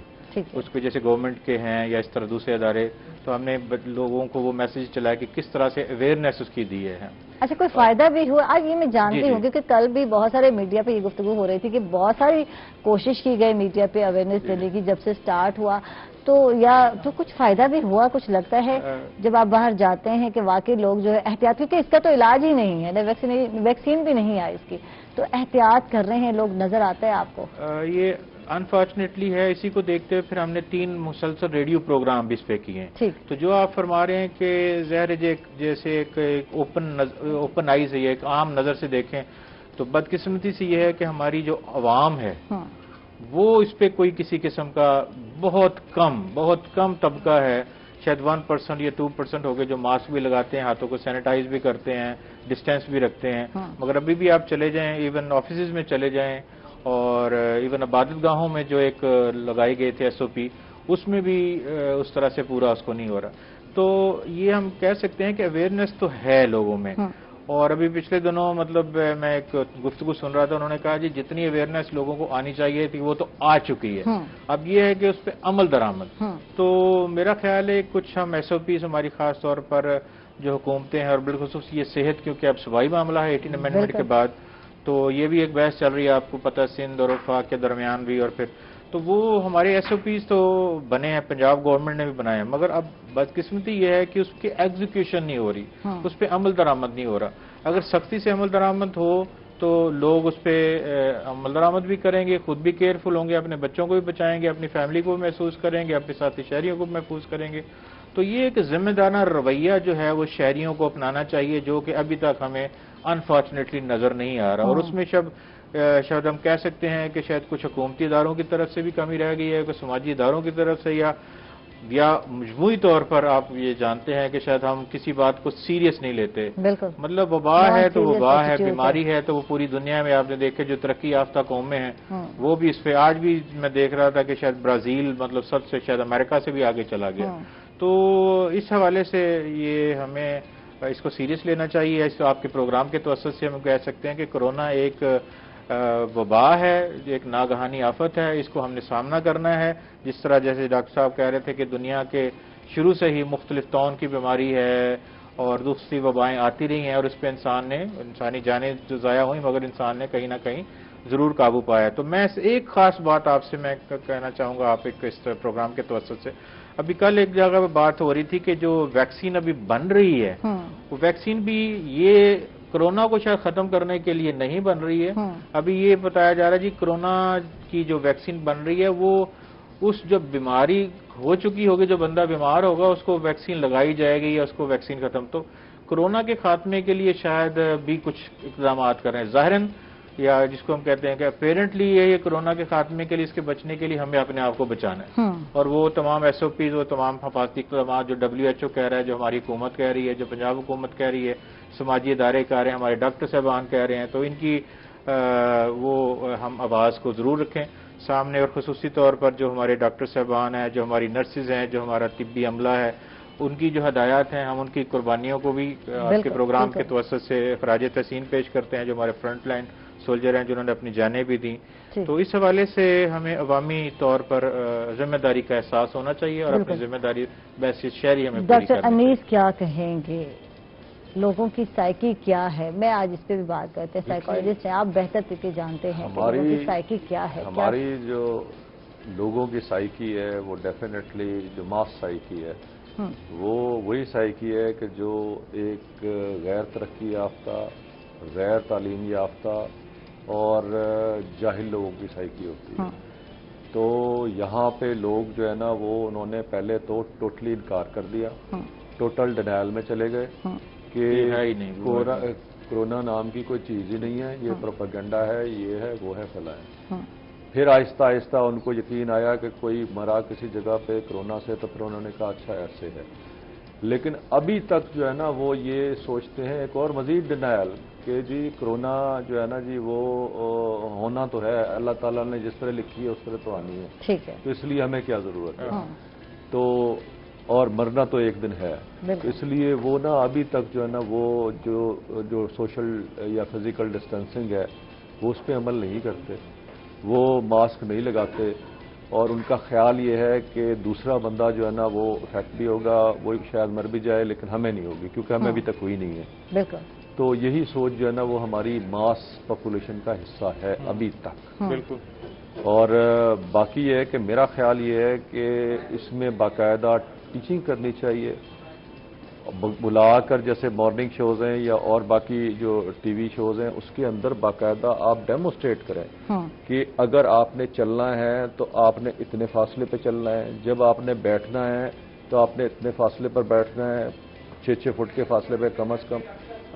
اس پہ جیسے گورنمنٹ کے ہیں یا اس طرح دوسرے ادارے، تو ہم نے لوگوں کو وہ میسیج چلایا کہ کس طرح سے اویئرنیس اس کی دی ہے. اچھا، کوئی فائدہ بھی ہوا؟ آج یہ میں جانتی ہوں کیونکہ کل بھی بہت سارے میڈیا پہ یہ گفتگو ہو رہی تھی کہ بہت ساری کوشش کی گئی میڈیا پہ اویئرنیس دینے کی جب سے سٹارٹ ہوا، تو کچھ فائدہ بھی ہوا، کچھ لگتا ہے جب آپ باہر جاتے ہیں کہ واقعی لوگ جو ہے احتیاط، کیونکہ اس کا تو علاج ہی نہیں ہے، ویکسین بھی نہیں آئی اس کی، تو احتیاط کر رہے ہیں لوگ، نظر آتا ہے آپ کو؟ یہ انفارچونیٹلی ہے. اسی کو دیکھتے ہوئے پھر ہم نے 3 مسلسل ریڈیو پروگرام بھی اس پہ کیے ہیں. تو جو آپ فرما رہے ہیں کہ ظاہر جیسے ایک اوپن آئیز ہے، ایک عام نظر سے دیکھیں تو بدقسمتی سے یہ ہے کہ ہماری جو عوام ہے وہ اس پہ کوئی کسی قسم کا بہت کم طبقہ ہے، شاید 1% یا 2% ہو گئے جو ماسک بھی لگاتے ہیں، ہاتھوں کو سینیٹائز بھی کرتے ہیں، ڈسٹینس بھی رکھتے ہیں. مگر ابھی بھی آپ چلے جائیں، ایون آفیسز میں چلے جائیں، اور ایون عبادت گاہوں میں جو ایک لگائی گئی تھی SOP اس میں بھی اس طرح سے پورا اس کو نہیں ہو رہا. تو یہ ہم کہہ سکتے ہیں کہ اویئرنیس تو ہے لوگوں میں. اور ابھی پچھلے دنوں مطلب میں ایک گفتگو سن رہا تھا, انہوں نے کہا جی جتنی اویئرنیس لوگوں کو آنی چاہیے تھی وہ تو آ چکی ہے, اب یہ ہے کہ اس پہ عمل درآمد. تو میرا خیال ہے کچھ ہم SOPs ہماری خاص طور پر جو حکومتیں ہیں اور بالخصوص یہ صحت, کیونکہ اب صوبائی معاملہ ہے 18 امینڈمنٹ کے بعد, تو یہ بھی ایک بحث چل رہی ہے آپ کو پتہ, سندھ اور وفاق کے درمیان بھی, اور پھر تو وہ ہمارے SOPs تو بنے ہیں, پنجاب گورنمنٹ نے بھی بنائے ہیں, مگر اب بدقسمتی یہ ہے کہ اس کی ایگزیکیوشن نہیں ہو رہی, اس پہ عمل درآمد نہیں ہو رہا. اگر سختی سے عمل درآمد ہو تو لوگ اس پہ عمل درآمد بھی کریں گے, خود بھی کیئرفل ہوں گے, اپنے بچوں کو بھی بچائیں گے, اپنی فیملی کو بھی محفوظ کریں گے, اپنے ساتھی شہریوں کو بھی محفوظ کریں گے. تو یہ ایک ذمہ دارانہ رویہ جو ہے وہ شہریوں کو اپنانا چاہیے, جو کہ ابھی تک ہمیں انفارچونیٹلی نظر نہیں آ رہا. اور اس میں شاید ہم کہہ سکتے ہیں کہ شاید کچھ حکومتی اداروں کی طرف سے بھی کمی رہ گئی ہے, کچھ سماجی اداروں کی طرف سے, یا مجموعی طور پر آپ یہ جانتے ہیں کہ شاید ہم کسی بات کو سیریس نہیں لیتے. بالکل, مطلب وبا ہے تو وبا ہے, بیماری ہے تو وہ پوری دنیا میں آپ نے دیکھے جو ترقی یافتہ قومیں ہیں وہ بھی اس پہ, آج بھی میں دیکھ رہا تھا کہ شاید برازیل مطلب سب سے شاید امریکہ سے بھی آگے چلا گیا. تو اس حوالے سے یہ ہمیں اس کو سیریس لینا چاہیے. اس آپ کے پروگرام کے توسط سے ہم کہہ سکتے ہیں کہ کورونا ایک وبا ہے, ایک ناگہانی آفت ہے, اس کو ہم نے سامنا کرنا ہے. جس طرح جیسے ڈاکٹر صاحب کہہ رہے تھے کہ دنیا کے شروع سے ہی مختلف طاعون کی بیماری ہے اور دوسری وبائیں آتی رہی ہیں, اور اس پہ انسانی جانیں جو ضائع ہوئیں, مگر انسان نے کہیں نہ کہیں ضرور قابو پایا. تو میں ایک خاص بات آپ سے میں کہنا چاہوں گا, آپ ایک اس پروگرام کے توسط سے, ابھی کل ایک جگہ پہ بات ہو رہی تھی کہ جو ویکسین ابھی بن رہی ہے وہ ویکسین بھی یہ کرونا کو شاید ختم کرنے کے لیے نہیں بن رہی ہے. ابھی یہ بتایا جا رہا ہے جی کرونا کی جو ویکسین بن رہی ہے وہ اس جو بیماری ہو چکی ہوگی, جو بندہ بیمار ہوگا اس کو ویکسین لگائی جائے گی یا اس کو ویکسین ختم. تو کرونا کے خاتمے کے لیے شاید بھی کچھ اقدامات کر رہے ہیں ظاہراً, یا جس کو ہم کہتے ہیں کہ اپیرنٹلی یہ کرونا کے خاتمے کے لیے, اس کے بچنے کے لیے ہمیں اپنے آپ کو بچانا ہے. اور وہ تمام SOPs, وہ تمام حفاظتی اقدامات جو WHO کہہ رہا ہے, جو ہماری حکومت کہہ رہی ہے, جو پنجاب حکومت کہہ رہی ہے, سماجی ادارے کہہ رہے ہیں, ہمارے ڈاکٹر صاحبان کہہ رہے ہیں, تو ان کی وہ ہم آواز کو ضرور رکھیں سامنے. اور خصوصی طور پر جو ہمارے ڈاکٹر صاحبان ہیں, جو ہماری نرسز ہیں, جو ہمارا طبی عملہ ہے, ان کی جو ہدایات ہیں ہم ان کی قربانیوں کو بھی آپ کے پروگرام کے توسط سے خراج تحسین پیش کرتے ہیں, جو ہمارے فرنٹ لائن سولجر ہیں جنہوں نے اپنی جانیں بھی دیں. تو اس حوالے سے ہمیں عوامی طور پر ذمہ داری کا احساس ہونا چاہیے, اور اپنی ذمہ داری بحث شہری ہمیں پوری کرنی چاہیے. ڈاکٹر انیس کیا کہیں گے, لوگوں کی سائیکی کیا ہے؟ میں آج اس پہ بھی بات کرتے ہیں, سائیکالوجسٹ ہیں آپ, بہتر طریقے جانتے ہیں کہ لوگوں کی سائیکی کیا ہے. ہماری جو لوگوں کی سائیکی ہے وہ ڈیفینیٹلی جو ماس سائیکی ہے وہ وہی سائیکی ہے کہ جو ایک غیر ترقی یافتہ, غیر تعلیم یافتہ اور جاہل لوگوں کی سائیکی ہوتی ہے. تو یہاں پہ لوگ جو ہے نا وہ انہوں نے پہلے تو ٹوٹلی انکار کر دیا, ٹوٹل ڈینائل میں چلے گئے کہ کورونا نام کی کوئی چیز ہی نہیں ہے, یہ پروپیگنڈا ہے, یہ ہے, وہ ہے, فلاں ہے. پھر آہستہ آہستہ ان کو یقین آیا کہ کوئی مرا کسی جگہ پہ کرونا سے, تو پھر انہوں نے کہا اچھا ایسے ہے. لیکن ابھی تک جو ہے نا وہ یہ سوچتے ہیں ایک اور مزید ڈینائل کہ جی کرونا جو ہے نا جی وہ ہونا تو ہے, اللہ تعالیٰ نے جس طرح لکھی ہے اس طرح تو آنی ہے, تو اس لیے ہمیں کیا ضرورت ہے. تو اور مرنا تو ایک دن ہے, اس لیے وہ نا ابھی تک جو ہے نا وہ جو سوشل یا فزیکل ڈسٹینسنگ ہے وہ اس پہ عمل نہیں کرتے, وہ ماسک نہیں لگاتے, اور ان کا خیال یہ ہے کہ دوسرا بندہ جو ہے نا وہ افیکٹ بھی ہوگا, وہ شاید مر بھی جائے لیکن ہمیں نہیں ہوگی کیونکہ ہمیں ابھی تک ہوئی نہیں ہے. بالکل. تو یہی سوچ جو ہے نا وہ ہماری ماس پاپولیشن کا حصہ ہے ابھی تک. بالکل. اور باقی یہ ہے کہ میرا خیال یہ ہے کہ اس میں باقاعدہ ٹیچنگ کرنی چاہیے, بلا کر جیسے مارننگ شوز ہیں یا اور باقی جو ٹی وی شوز ہیں اس کے اندر باقاعدہ آپ ڈیمونسٹریٹ کریں کہ اگر آپ نے چلنا ہے تو آپ نے اتنے فاصلے پہ چلنا ہے, جب آپ نے بیٹھنا ہے تو آپ نے اتنے فاصلے پر بیٹھنا ہے, 6 فٹ کے فاصلے پہ کم از کم.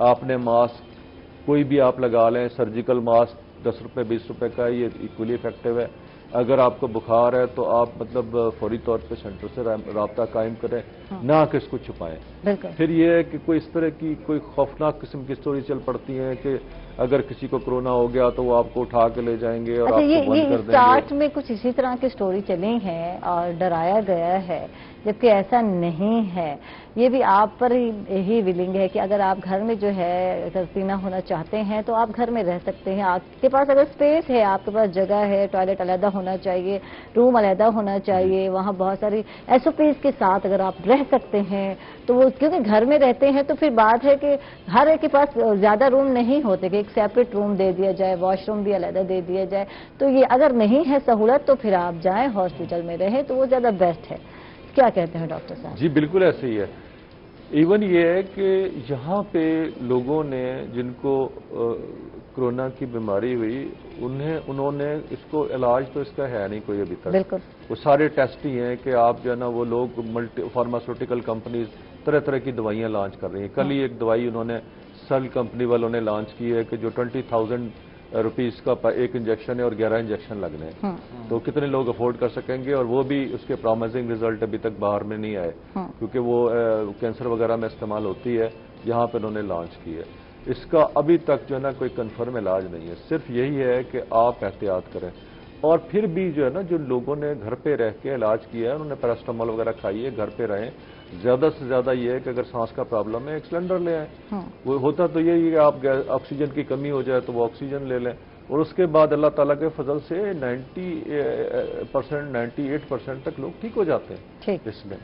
آپ نے ماسک کوئی بھی آپ لگا لیں, سرجیکل ماسک 10 روپے 20 روپے کا, یہ ایکولی افیکٹو ہے. اگر آپ کو بخار ہے تو آپ مطلب فوری طور پہ سینٹر سے رابطہ قائم کریں، نہ کہ اس کو چھپائیں۔ بالکل پھر یہ ہے کہ کوئی اس طرح کی کوئی خوفناک قسم کی سٹوری چل پڑتی ہیں کہ اگر کسی کو کرونا ہو گیا تو وہ آپ کو اٹھا کے لے جائیں گے اور اچھا، آپ کو بند یہ کر دیں اسٹارٹ گے۔ میں کچھ اسی طرح کی سٹوری چلی ہیں اور ڈرایا گیا ہے، جبکہ ایسا نہیں ہے۔ یہ بھی آپ پر ہی ولنگ ہے کہ اگر آپ گھر میں جو ہے قرنطینہ ہونا چاہتے ہیں تو آپ گھر میں رہ سکتے ہیں۔ آپ کے پاس اگر اسپیس ہے، آپ کے پاس جگہ ہے، ٹوائلٹ علیحدہ ہونا چاہیے، روم علیحدہ ہونا چاہیے، وہاں بہت ساری ایس او پیز کے ساتھ اگر آپ رہ سکتے ہیں تو وہ کیونکہ گھر میں رہتے ہیں تو پھر بات ہے کہ ہر ایک کے پاس زیادہ روم نہیں ہوتے کہ ایک سیپریٹ روم دے دیا جائے، واش روم بھی علیحدہ دے دیا جائے۔ تو یہ اگر نہیں ہے سہولت تو پھر آپ جائیں ہاسپٹل میں رہیں تو وہ زیادہ بیسٹ ہے۔ کیا کہتے ہیں ڈاکٹر صاحب؟ جی بالکل ایسے ہی ہے۔ ایون یہ ہے کہ یہاں پہ لوگوں نے جن کو کرونا کی بیماری ہوئی انہوں نے اس کو علاج تو اس کا ہے نہیں کوئی ابھی تک۔ بالکل وہ سارے ٹیسٹ ہی ہیں کہ آپ جو ہے نا وہ لوگ فارماسیوٹیکل کمپنیز طرح طرح کی دوائیاں لانچ کر رہی ہیں۔ کل ہی ایک دوائی انہوں نے سیل کمپنی والوں نے لانچ کی ہے کہ جو 20,000 روپیز کا ایک انجیکشن ہے اور 11 انجیکشن لگنے ہیں۔ تو کتنے لوگ افورڈ کر سکیں گے؟ اور وہ بھی اس کے پرومائزنگ ریزلٹ ابھی تک باہر میں نہیں آئے، کیونکہ وہ کینسر وغیرہ میں استعمال ہوتی ہے، یہاں پہ انہوں نے لانچ کی ہے۔ اس کا ابھی تک جو ہے نا کوئی کنفرم علاج نہیں ہے، صرف یہی ہے کہ آپ احتیاط کریں۔ اور پھر بھی جو ہے نا جو لوگوں نے گھر پہ رہ کے علاج کیا ہے انہوں نے پیراسٹامول وغیرہ کھائی ہے، گھر پہ رہیں۔ زیادہ سے زیادہ یہ ہے کہ اگر سانس کا پرابلم ہے ایک سلنڈر لے آئیں۔ وہ ہوتا تو یہی ہے کہ آپ آکسیجن کی کمی ہو جائے تو وہ آکسیجن لے لیں، اور اس کے بعد اللہ تعالیٰ کے فضل سے 90%، 98% تک لوگ ٹھیک ہو جاتے ہیں اس میں۔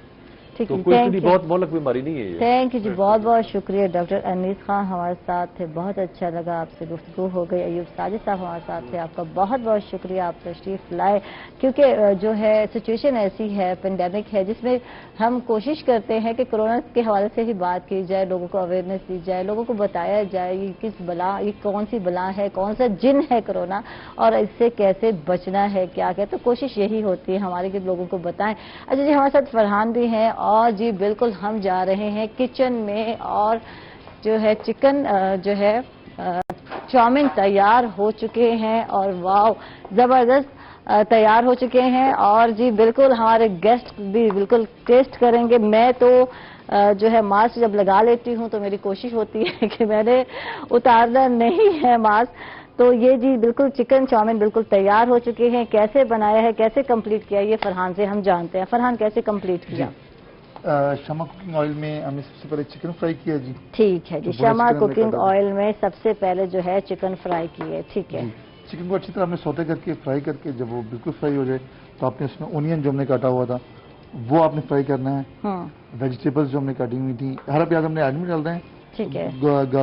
ٹھیک تو ہے، کوئی اتنی بہت مہلک بیماری نہیں ہے یہ۔ تھینک یو جی، بہت بہت شکریہ ڈاکٹر انیس خان ہمارے ساتھ تھے، بہت اچھا لگا آپ سے گفتگو ہو گئی۔ ایوب ساجد صاحب ہمارے ساتھ تھے، آپ کا بہت بہت شکریہ، آپ تشریف لائے، کیونکہ جو ہے سچویشن ایسی ہے، پینڈیمک ہے، جس میں ہم کوشش کرتے ہیں کہ کرونا کے حوالے سے ہی بات کی جائے، لوگوں کو اویئرنیس دی جائے، لوگوں کو بتایا جائے یہ کس بلا، یہ کون سی بلا ہے، کون سا جن ہے کرونا، اور اس سے کیسے بچنا ہے، کیا کہ تو کوشش یہی ہوتی ہے ہماری کہ لوگوں کو بتائیں۔ اچھا جی، ہمارے ساتھ فرحان بھی ہیں، اور جی بالکل ہم جا رہے ہیں کچن میں، اور جو ہے چکن جو ہے چاؤمن تیار ہو چکے ہیں، اور واو زبردست تیار ہو چکے ہیں، اور جی بالکل ہمارے گیسٹ بھی بالکل ٹیسٹ کریں گے۔ میں تو جو ہے ماسک جب لگا لیتی ہوں تو میری کوشش ہوتی ہے کہ میں نے اتارنا نہیں ہے ماسک۔ تو یہ جی بالکل چکن چاؤمن بالکل تیار ہو چکے ہیں، کیسے بنایا ہے، کیسے کمپلیٹ کیا، یہ فرحان سے ہم جانتے ہیں۔ فرحان کیسے کمپلیٹ کیا؟ شمع کوکنگ آئل میں ہم نے سب سے پہلے چکن فرائی کیا جی۔ ٹھیک ہے جی، تو بڑے شمع چکن میں کوکنگ کر دیں۔ آئل میں سب سے پہلے جو ہے چکن فرائی کی ہے، ٹھیک ہے۔ جی، چکن کو اچھی طرح ہم نے سوتے کر کے فرائی کر کے جب وہ بالکل فرائی ہو جائے تو آپ نے اس میں اونین جو ہم نے کاٹا ہوا تھا وہ آپ نے فرائی کرنا ہے۔ ویجیٹیبلز جو ہم نے کاٹی ہوئی تھی، ہرا پیاز ہم نے آج میں ڈال رہے ہیں، ٹھیک ہے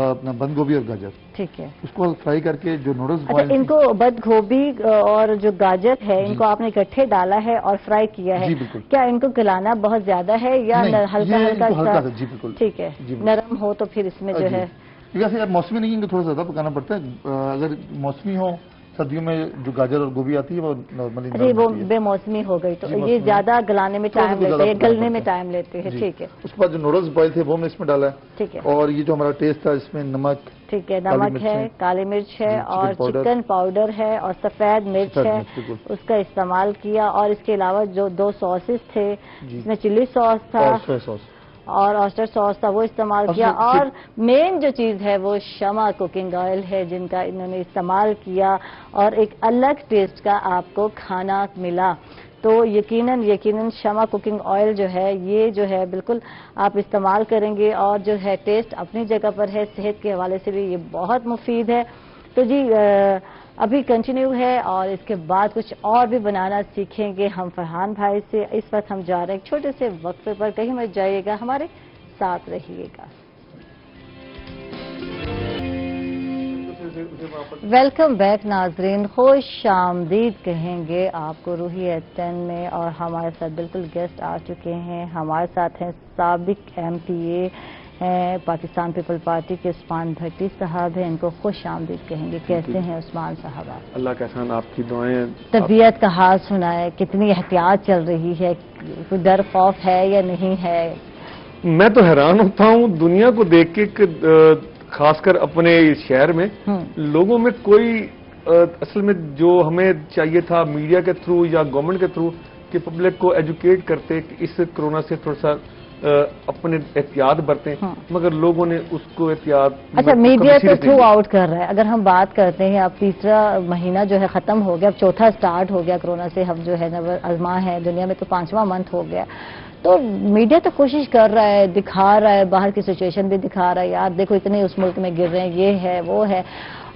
اپنا بند گوبھی اور گاجر، ٹھیک ہے۔ اس کو فرائی کر کے جو نوڈلز اچھا، ان کو بند گوبھی اور جو گاجر ہے ان کو آپ نے اکٹھے ڈالا ہے اور فرائی کیا ہے؟ جی بالکل۔ کیا ان کو گلانا بہت زیادہ ہے یا ہلکا ہلکا؟ جی بالکل، ٹھیک ہے، نرم ہو تو پھر اس میں جو ہے ویسے اگر موسمی نہیں ہے تو تھوڑا زیادہ پکانا پڑتا ہے، اگر موسمی ہو سردیوں میں جو گاجر اور گوبھی آتی ہے وہ نارملی جی وہ بے موسمی ہو گئی تو یہ زیادہ گلانے میں ٹائم لیتے ہیں، گلنے میں ٹائم لیتے ہیں، ٹھیک ہے۔ اس کے بعد جو نوڈلز بوائل تھے وہ ہم نے اس میں ڈالا ہے، ٹھیک ہے، اور یہ جو ہمارا ٹیسٹ تھا اس میں نمک، ٹھیک ہے، نمک ہے، کالی مرچ ہے، اور چکن پاؤڈر ہے، اور سفید مرچ ہے، اس کا استعمال کیا۔ اور اس کے علاوہ جو 2 سوسز تھے، اس میں چلی سوس تھا سویا سوس اور آسٹر سوس تھا، وہ استعمال کیا۔ اور مین جو چیز ہے وہ شمع کوکنگ آئل ہے جن کا انہوں نے استعمال کیا، اور ایک الگ ٹیسٹ کا آپ کو کھانا ملا۔ تو یقیناً شمع کوکنگ آئل جو ہے یہ جو ہے بالکل آپ استعمال کریں گے، اور جو ہے ٹیسٹ اپنی جگہ پر ہے، صحت کے حوالے سے بھی یہ بہت مفید ہے۔ تو جی ابھی کنٹینیو ہے، اور اس کے بعد کچھ اور بھی بنانا سیکھیں گے ہم فرحان بھائی سے۔ اس وقت ہم جا رہے ہیں ایک چھوٹے سے وقفے پر، کہیں مت جائیے گا، ہمارے ساتھ رہیے گا۔ ویلکم بیک ناظرین، خوش آمدید کہیں گے آپ کو روحی ایٹن میں، اور ہمارے ساتھ بالکل گیسٹ آ چکے ہیں۔ ہمارے ساتھ ہیں سابق MPA ہیں پاکستان پیپل پارٹی کے عثمان بھٹی صاحب ہیں، ان کو خوش آمدید کہیں گے۔ کیسے ہیں عثمان صاحب آپ؟ اللہ کا احسان، آپ کی دعائیں۔ طبیعت کا حال سنائے، کتنی احتیاط چل رہی ہے، کوئی ڈر خوف ہے یا نہیں ہے؟ میں تو حیران ہوتا ہوں دنیا کو دیکھ کے کہ خاص کر اپنے شہر میں لوگوں میں کوئی اصل میں جو ہمیں چاہیے تھا میڈیا کے تھرو یا گورنمنٹ کے تھرو کہ پبلک کو ایجوکیٹ کرتے کہ اس کرونا سے تھوڑا سا اپنے احتیاط برتیں، مگر لوگوں نے اس کو احتیاط اچھا میڈیا تو تھرو آؤٹ کر رہا ہے. اگر ہم بات کرتے ہیں اب تیسرا مہینہ جو ہے ختم ہو گیا، اب چوتھا سٹارٹ ہو گیا کورونا سے ہم جو ہے آزما ہے دنیا میں، تو 5واں منتھ ہو گیا. تو میڈیا تو کوشش کر رہا ہے، دکھا رہا ہے، باہر کی سچویشن بھی دکھا رہا ہے، یار دیکھو اتنے اس ملک میں گر رہے ہیں، یہ ہے وہ ہے.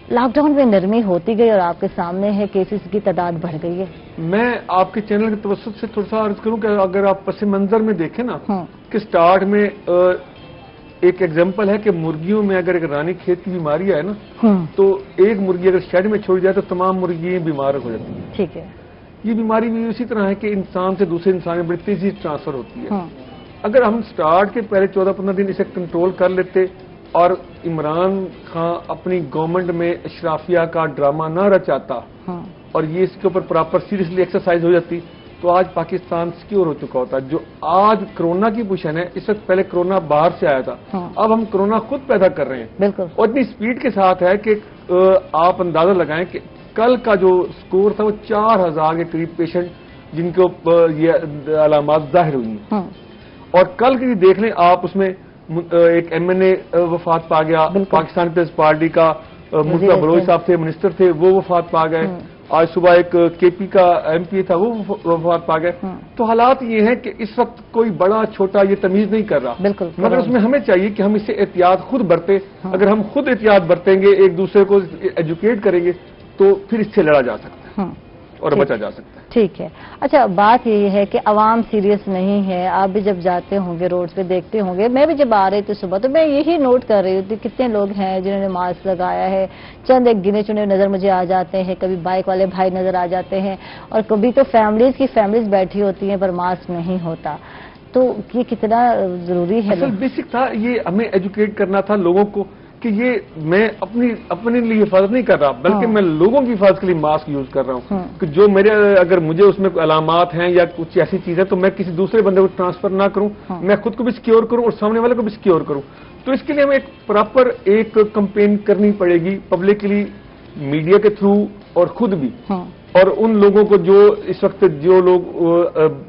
لاک ڈاؤن میں نرمی ہوتی گئی اور آپ کے سامنے ہے کیسز کی تعداد بڑھ گئی ہے. میں آپ کے چینل کے توسط سے تھوڑا سا عرض کروں کہ اگر آپ پس منظر میں دیکھیں نا کہ سٹارٹ میں ایک ایگزامپل ہے کہ مرغیوں میں اگر ایک رانی کھیت کی بیماری آئے نا تو ایک مرغی اگر شیڈ میں چھوڑ جائے تو تمام مرغیاں بیمار ہو جاتی ہیں. ٹھیک ہے. یہ بیماری بھی اسی طرح ہے کہ انسان سے دوسرے انسان میں بڑی تیزی سے ٹرانسفر ہوتی ہے. اگر ہم سٹارٹ کے پہلے 14-15 دن اسے کنٹرول کر لیتے اور عمران خان اپنی گورنمنٹ میں اشرافیہ کا ڈرامہ نہ رچاتا اور یہ اس کے اوپر پراپر سیریسلی ایکسرسائز ہو جاتی تو آج پاکستان سیکیور ہو چکا ہوتا. جو آج کرونا کی پوزیشن ہے، اس وقت پہلے کرونا باہر سے آیا تھا، اب ہم کرونا خود پیدا کر رہے ہیں. بالکل. اور اتنی سپیڈ کے ساتھ ہے کہ آپ اندازہ لگائیں کہ کل کا جو سکور تھا وہ 4000 کے قریب پیشنٹ جن کے اوپر یہ علامات ظاہر ہوئی ہیں. اور کل کی دیکھ لیں آپ، اس میں ایک ایم این اے وفات پا گیا، پاکستان پیپلز پارٹی کا مرتضی بلوچ صاحب تھے، منسٹر تھے، وہ وفات پا گئے. آج صبح ایک کے پی کا ایم پی تھا، وہ وفات پا گئے. تو حالات یہ ہیں کہ اس وقت کوئی بڑا چھوٹا یہ تمیز نہیں کر رہا، مگر اس میں ہمیں چاہیے کہ ہم اس سے احتیاط خود برتیں. اگر ہم خود احتیاط برتیں گے، ایک دوسرے کو ایجوکیٹ کریں گے تو پھر اس سے لڑا جا سکتا ہے اور بچا جا سکتا ہے. ٹھیک ہے. اچھا بات یہ ہے کہ عوام سیریس نہیں ہے. آپ بھی جب جاتے ہوں گے روڈ پہ دیکھتے ہوں گے، میں بھی جب آ رہی تھی صبح تو میں یہی نوٹ کر رہی ہوتی کتنے لوگ ہیں جنہوں نے ماسک لگایا ہے. چند ایک گنے چنے نظر مجھے آ جاتے ہیں، کبھی بائک والے بھائی نظر آ جاتے ہیں اور کبھی تو فیملیز بیٹھی ہوتی ہیں پر ماسک نہیں ہوتا. تو یہ کتنا ضروری ہے؟ اصل بیسک تھا یہ ہمیں ایجوکیٹ کرنا تھا لوگوں کو کہ یہ میں اپنے لیے حفاظت نہیں کر رہا بلکہ میں لوگوں کی حفاظت کے لیے ماسک یوز کر رہا ہوں کہ جو اگر مجھے اس میں علامات ہیں یا کچھ ایسی چیز ہے تو میں کسی دوسرے بندے کو ٹرانسفر نہ کروں، میں خود کو بھی سیکیور کروں اور سامنے والے کو بھی سیکیور کروں. تو اس کے لیے ہمیں ایک پراپر ایک کمپین کرنی پڑے گی پبلکلی، میڈیا کے تھرو اور خود بھی. اور ان لوگوں کو جو اس وقت جو لوگ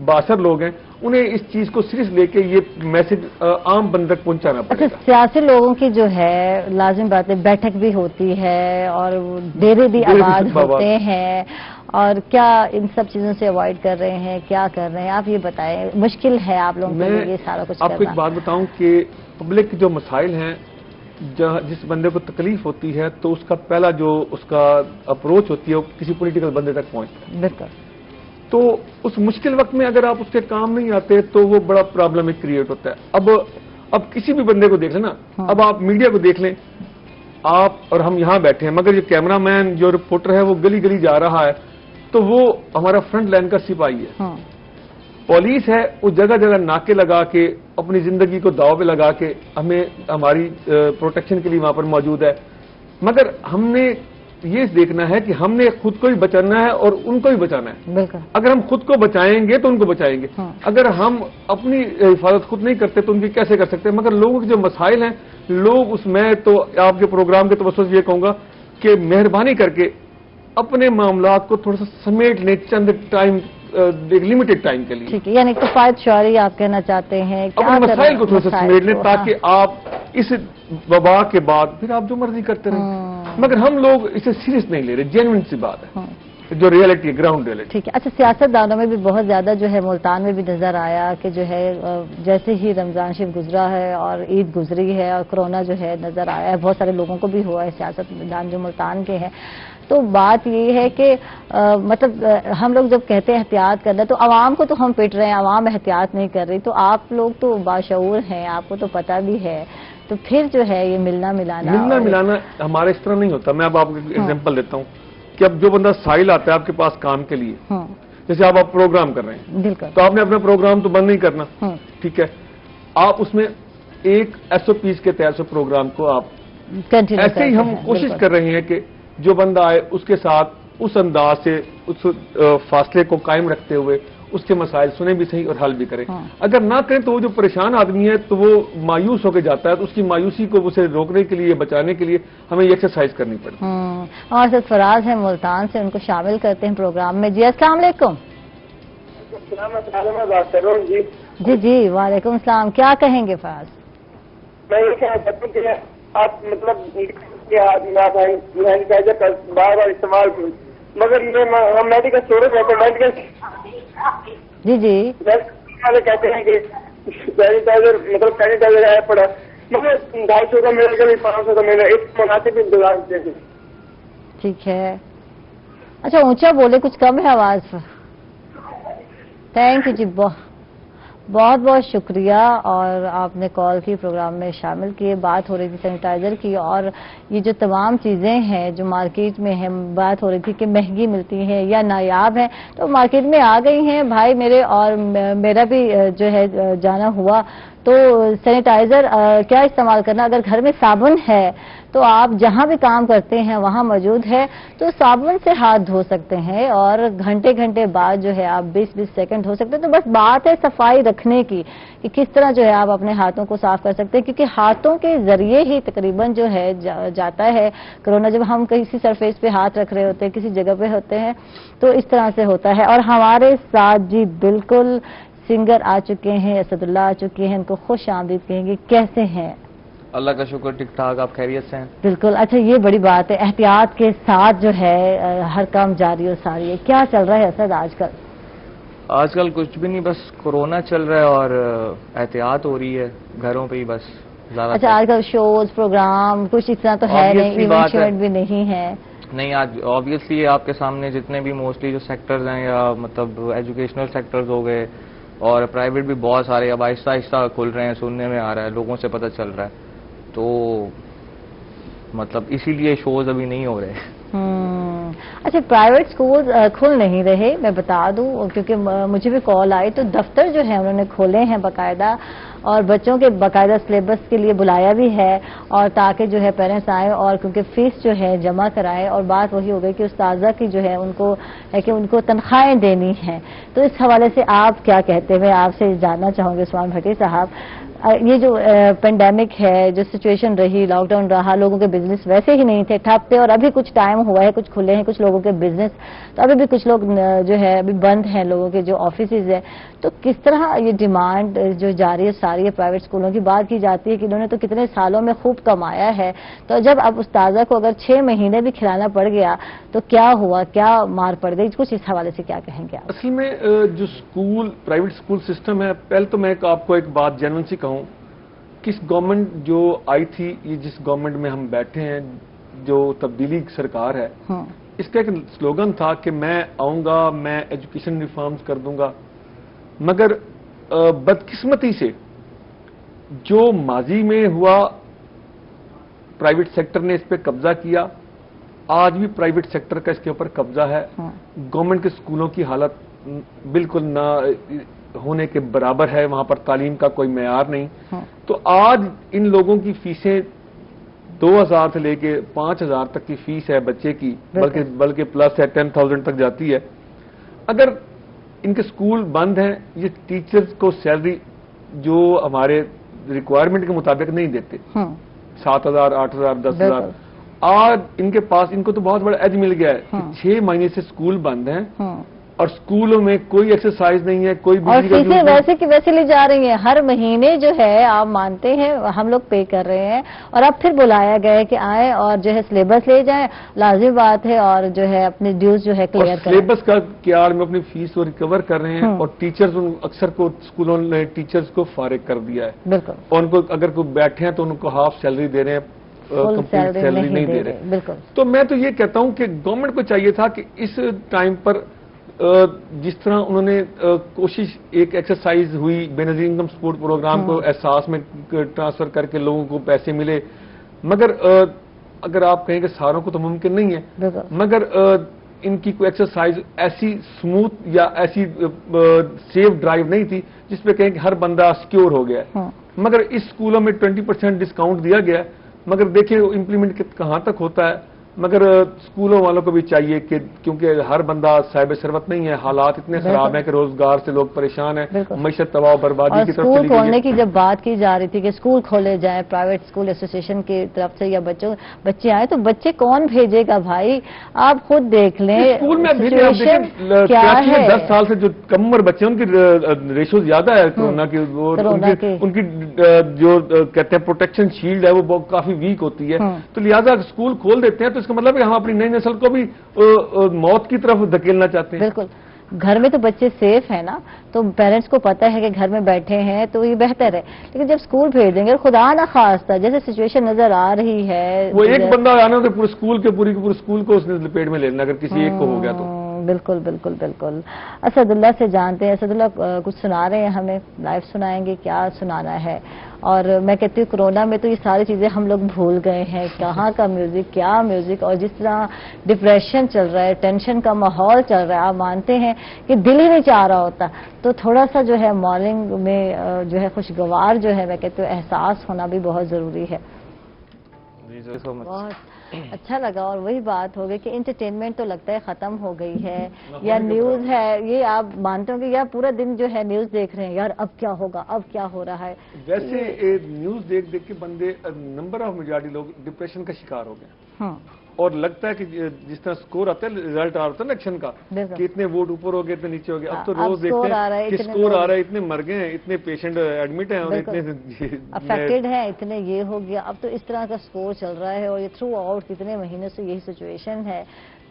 باثر لوگ ہیں انہیں اس چیز کو سیریس لے کے یہ میسج عام بندے تک پہنچانا پڑے گا. اچھا سیاسی لوگوں کی جو ہے لازم بات ہے بیٹھک بھی ہوتی ہے اور ڈیرے بھی آباد ہوتے ہیں، اور کیا ان سب چیزوں سے اوائڈ کر رہے ہیں، کیا کر رہے ہیں آپ یہ بتائیں؟ مشکل ہے آپ لوگوں کے لیے یہ سارا کچھ کرنا. آپ کو ایک بات بتاؤں کہ پبلک کے جو مسائل ہیں، جس بندے کو تکلیف ہوتی ہے تو اس کا پہلا جو اس کا اپروچ ہوتی ہے وہ کسی پولیٹیکل بندے تک پہنچتا ہے. بالکل. تو اس مشکل وقت میں اگر آپ اس کے کام نہیں آتے تو وہ بڑا پرابلم کریٹ ہوتا ہے. اب کسی بھی بندے کو دیکھ لیں نا، اب آپ میڈیا کو دیکھ لیں، آپ اور ہم یہاں بیٹھے ہیں مگر یہ کیمرہ مین جو رپورٹر ہے وہ گلی گلی جا رہا ہے تو وہ ہمارا فرنٹ لائن کا سپاہی ہے. پولیس ہے وہ جگہ جگہ ناکے لگا کے اپنی زندگی کو داؤ پہ لگا کے ہمیں ہماری پروٹیکشن کے لیے وہاں پر موجود ہے. مگر ہم نے یہ دیکھنا ہے کہ ہم نے خود کو بھی بچانا ہے اور ان کو بھی بچانا ہے. بالکل. اگر ہم خود کو بچائیں گے تو ان کو بچائیں گے، اگر ہم اپنی حفاظت خود نہیں کرتے تو ان کی کیسے کر سکتے؟ مگر لوگوں کے جو مسائل ہیں لوگ اس میں تو آپ کے پروگرام کے توسط سے یہ کہوں گا کہ مہربانی کر کے اپنے معاملات کو تھوڑا سا سمیٹ لیں چند ٹائم، لمیٹڈ ٹائم کے لیے. ٹھیک ہے، یعنی کفایت شعاری آپ کہنا چاہتے ہیں اپنے مسائل کو تھوڑا سا سمیٹ لیں تاکہ آپ اس وبا کے بعد پھر آپ جو مرضی کرتے رہیں. مگر ہم لوگ اسے سیریس نہیں لے رہے. جینوئن سی بات ہے جو ریئلٹی ہے، گراؤنڈ ریئلٹی. ٹھیک ہے. اچھا سیاست دانوں میں بھی بہت زیادہ جو ہے ملتان میں بھی نظر آیا کہ جو ہے جیسے ہی رمضان شریف گزرا ہے اور عید گزری ہے اور کرونا جو ہے نظر آیا ہے، بہت سارے لوگوں کو بھی ہوا ہے سیاست دان جو ملتان کے ہیں. تو بات یہ ہے کہ مطلب ہم لوگ جب کہتے ہیں احتیاط کرنا تو عوام کو تو ہم پیٹ رہے ہیں، عوام احتیاط نہیں کر رہی. تو آپ لوگ تو باشعور ہیں، آپ کو تو پتہ بھی ہے، تو پھر جو ہے یہ ملنا ملانا ہمارا اس طرح نہیں ہوتا. میں اب آپ کو ایگزامپل دیتا ہوں کہ اب جو بندہ سائل آتا ہے آپ کے پاس کام کے لیے، جیسے آپ پروگرام کر رہے ہیں تو آپ نے اپنا پروگرام تو بند نہیں کرنا، ٹھیک ہے، آپ اس میں ایک ایس او پیز کے تحت پروگرام کو آپ ایسے ہی ہم کوشش کر رہے ہیں کہ جو بندہ آئے اس کے ساتھ اس انداز سے اس فاصلے کو قائم رکھتے ہوئے اس کے مسائل سنیں بھی صحیح اور حل بھی کریں. اگر نہ کریں تو وہ جو پریشان آدمی ہے تو وہ مایوس ہو کے جاتا ہے, تو اس کی مایوسی کو اسے روکنے کے لیے, بچانے کے لیے ہمیں یہ ایکسرسائز کرنی پڑے. اور سر فراز ہیں ملتان سے, ان کو شامل کرتے ہیں پروگرام میں. جی السلام علیکم. بات کر رہا ہوں. جی جی وعلیکم السلام. کیا کہیں گے فراز؟ میں یہ کہنا چاہتا ہوں کہ آپ مطلب سینیٹائزر کا بار بار استعمال کروں, مگر ہم میڈیکل اسٹور کہتے ہیں, میڈیکل جی جی والے کہتے ہیں کہ سینیٹائزر مطلب سینیٹائزر ہے پڑا, مگر 250 کا ملے گا, 500 کا ملے گا, اس مناسب انتظام دیتے. ٹھیک ہے. اچھا اونچا بولے, کچھ کم ہے آواز. تھینک یو جی, بہت بہت شکریہ. اور آپ نے کال کی, پروگرام میں شامل کیے. بات ہو رہی تھی سینیٹائزر کی, اور یہ جو تمام چیزیں ہیں جو مارکیٹ میں ہیں, بات ہو رہی تھی کہ مہنگی ملتی ہیں یا نایاب ہیں, تو مارکیٹ میں آ گئی ہیں بھائی میرے, اور میرا بھی جو ہے جانا ہوا. تو سینیٹائزر کیا استعمال کرنا, اگر گھر میں صابن ہے تو آپ جہاں بھی کام کرتے ہیں وہاں موجود ہے تو صابن سے ہاتھ دھو سکتے ہیں, اور گھنٹے بعد جو ہے آپ 20 سیکنڈ دھو سکتے ہیں. تو بس بات ہے صفائی رکھنے کی کہ کس طرح جو ہے آپ اپنے ہاتھوں کو صاف کر سکتے ہیں, کیونکہ ہاتھوں کے ذریعے ہی تقریباً جو ہے جاتا ہے کرونا. جب ہم کسی سرفیس پہ ہاتھ رکھ رہے ہوتے ہیں, کسی جگہ پہ ہوتے ہیں, تو اس طرح سے ہوتا ہے. اور ہمارے ساتھ جی بالکل سنگر آ چکے ہیں, اسد اللہ آ چکے ہیں, ان کو خوش آمدید کہیں گے. کیسے ہیں؟ اللہ کا شکر, ٹھیک ٹھاک. آپ خیریت سے ہیں؟ بالکل. اچھا یہ بڑی بات ہے, احتیاط کے ساتھ جو ہے ہر کام جاری و ساری ہے. کیا چل رہا ہے اسد آج کل؟ آج کل کچھ بھی نہیں, بس کورونا چل رہا ہے اور احتیاط ہو رہی ہے گھروں پہ ہی بس زیادہ. اچھا آج کل شوز پروگرام کچھ اس طرح تو ہے نہیں, ایونٹ بھی نہیں ہے. نہیں, آج آبویسلی آپ کے سامنے جتنے بھی موسٹلی جو سیکٹرز ہیں, یا مطلب ایجوکیشنل سیکٹرز ہو گئے اور پرائیویٹ بھی بہت سارے اب آہستہ آہستہ کھل رہے ہیں, سننے میں آ رہا ہے, لوگوں سے پتہ چل رہا ہے. تو مطلب اسی لیے شوز ابھی نہیں ہو رہے. اچھا پرائیویٹ سکول کھل نہیں رہے, میں بتا دوں, کیونکہ مجھے بھی کال آئی. تو دفتر جو ہے انہوں نے کھولے ہیں باقاعدہ, اور بچوں کے باقاعدہ سلیبس کے لیے بلایا بھی ہے, اور تاکہ جو ہے پیرنٹس آئیں اور کیونکہ فیس جو ہے جمع کرائیں. اور بات وہی ہو گئی کہ استاذہ کی جو ہے ان کو ہے کہ ان کو تنخواہیں دینی ہیں. تو اس حوالے سے آپ کیا کہتے ہیں؟ میں آپ سے جاننا چاہوں گی عثمان بھٹی صاحب, یہ جو پینڈیمک ہے, جو سچویشن رہی, لاک ڈاؤن رہا, لوگوں کے بزنس ویسے ہی نہیں تھے, ٹھپ تھے, اور ابھی کچھ ٹائم ہوا ہے, کچھ کھلے ہیں کچھ لوگوں کے بزنس, تو ابھی بھی کچھ لوگ جو ہے ابھی بند ہیں, لوگوں کے جو آفیسز ہیں. تو کس طرح یہ ڈیمانڈ جو جاری ہے ساری ہے پرائیویٹ اسکولوں کی, بات کی جاتی ہے کہ انہوں نے تو کتنے سالوں میں خوب کمایا ہے, تو جب اب استاذہ کو اگر 6 مہینے بھی کھلانا پڑ گیا تو کیا ہوا, کیا مار پڑ گئی, کچھ اس حوالے سے کیا کہیں گے آپ؟ اصل میں جو اسکول پرائیویٹ اسکول سسٹم ہے, پہلے تو میں آپ کو ایک بات جنرل سی کہوں, کس گورنمنٹ جو آئی تھی, یہ جس گورنمنٹ میں ہم بیٹھے ہیں, جو تبدیلی سرکار ہے, اس کا ایک سلوگن تھا کہ میں آؤں گا, میں ایجوکیشن ریفارمز کر دوں گا. مگر بدقسمتی سے جو ماضی میں ہوا, پرائیویٹ سیکٹر نے اس پہ قبضہ کیا, آج بھی پرائیویٹ سیکٹر کا اس کے اوپر قبضہ ہے. گورنمنٹ کے اسکولوں کی حالت بالکل نہ ہونے کے برابر ہے, وہاں پر تعلیم کا کوئی معیار نہیں. تو آج ان لوگوں کی فیسیں 2000 سے لے کے 5000 تک کی فیس ہے بچے کی, بلکہ پلس ہے 10,000 تک جاتی ہے. اگر ان کے اسکول بند ہیں, یہ ٹیچرز کو سیلری جو ہمارے ریکوائرمنٹ کے مطابق نہیں دیتے, 7,000 8,000 10,000. آج ان کے پاس, ان کو تو بہت بڑا ایج مل گیا ہے کہ 6 مہینے سے اسکول بند ہیں, اور اسکولوں میں کوئی ایکسرسائز نہیں ہے, کوئی اور فیسیں ویسے کی ویسے لی جا رہی ہیں. ہر مہینے جو ہے آپ مانتے ہیں ہم لوگ پے کر رہے ہیں, اور اب پھر بلایا گیا ہے کہ آئیں اور جو ہے سلیبس لے جائیں, لازمی بات ہے, اور جو ہے اپنے ڈیوز جو ہے کلیئر کریں. سلیبس کا کیا میں اپنی فیس کو ریکور کر رہے ہیں, اور ٹیچرز اکثر کو اسکولوں نے ٹیچرز کو فارغ کر دیا ہے. بالکل. اور ان کو اگر کوئی بیٹھے ہیں تو ان کو ہاف سیلری دے رہے ہیں, کمپلیٹ سیلری نہیں دے رہے. بالکل. تو میں تو یہ کہتا ہوں کہ گورنمنٹ کو چاہیے تھا کہ اس ٹائم پر جس طرح انہوں نے کوشش, ایک ایکسرسائز ہوئی بے نظیر انکم سپورٹ پروگرام کو احساس میں ٹرانسفر کر کے لوگوں کو پیسے ملے, مگر اگر آپ کہیں کہ ساروں کو تو ممکن نہیں ہے, مگر ان کی کوئی ایکسرسائز ایسی سموتھ یا ایسی سیف ڈرائیو نہیں تھی جس پہ کہیں کہ ہر بندہ سیکیور ہو گیا ہے. مگر اس اسکولوں میں 20% ڈسکاؤنٹ دیا گیا, مگر دیکھیں امپلیمنٹ کہاں تک ہوتا ہے. مگر اسکولوں والوں کو بھی چاہیے کہ کیونکہ ہر بندہ صاحب ثروت نہیں ہے، حالات اتنے خراب ہیں کہ روزگار سے لوگ پریشان ہیں، معیشت تباہ و بربادی کی طرف چلی گئی ہے۔ اسکول کھولنے کی جب بات کی جا رہی تھی کہ اسکول کھولے جائیں پرائیویٹ اسکول ایسوسیشن کی طرف سے یا بچے آئے تو بچے کون بھیجے گا بھائی؟ آپ خود دیکھ لیں اسکول میں سچویشن کیا ہے۔ 10 سال سے جو کم عمر بچے ہیں ان کی ریشو زیادہ ہے کورونا کی، ان کی جو کہتے ہیں پروٹیکشن شیلڈ ہے وہ کافی ویک ہوتی ہے، تو لہٰذا اسکول کھول دیتے ہیں تو اس کا مطلب ہے ہم اپنی نئی نسل کو بھی موت کی طرف دھکیلنا چاہتے ہیں۔ بالکل، گھر میں تو بچے سیف ہیں نا، تو پیرنٹس کو پتا ہے کہ گھر میں بیٹھے ہیں تو یہ بہتر ہے، لیکن جب اسکول بھیج دیں گے خدا نہ خواستہ جیسے سچویشن نظر آ رہی ہے، وہ ایک بندہ آنا تو پورے اسکول کے پورے اسکول کو اس نے لپیٹ میں لے لینا اگر کسی ایک کو ہو گیا تو۔ بالکل بالکل بالکل۔ اسد اللہ سے جانتے ہیں، اسد اللہ کچھ سنا رہے ہیں ہمیں، لائیو سنائیں گے، کیا سنانا ہے؟ اور میں کہتی ہوں کورونا میں تو یہ ساری چیزیں ہم لوگ بھول گئے ہیں، کہاں کا میوزک، کیا میوزک، اور جس طرح ڈپریشن چل رہا ہے، ٹینشن کا ماحول چل رہا ہے، آپ مانتے ہیں کہ دل ہی نہیں چاہ رہا ہوتا، تو تھوڑا سا جو ہے مارننگ میں جو ہے خوشگوار جو ہے میں کہتی ہوں احساس ہونا بھی بہت ضروری ہے۔ بہت اچھا لگا، اور وہی بات ہو گئی کہ انٹرٹینمنٹ تو لگتا ہے ختم ہو گئی ہے، یا نیوز ہے، یہ آپ مانتے ہوں کہ یا پورا دن جو ہے نیوز دیکھ رہے ہیں، یار اب کیا ہوگا، اب کیا ہو رہا ہے۔ ویسے نیوز دیکھ دیکھ کے بندے نمبر آف میجارٹی لوگ ڈپریشن کا شکار ہو گئے، اور لگتا ہے کہ جس طرح سکور آتا ہے، ریزلٹ آ رہا تھا نا الیکشن کا کہ اتنے ووٹ اوپر ہو گئے اتنے نیچے ہو گئے، اب تو روز دیکھتے ہیں کہ سکور آ رہا ہے، اتنے مر گئے ہیں، اتنے پیشنٹ ایڈمٹ ہیں اور اتنے افیکٹڈ ہیں، اتنے یہ ہو گیا، اب تو اس طرح کا سکور چل رہا ہے، اور یہ تھرو آؤٹ کتنے مہینے سے یہی سچویشن ہے،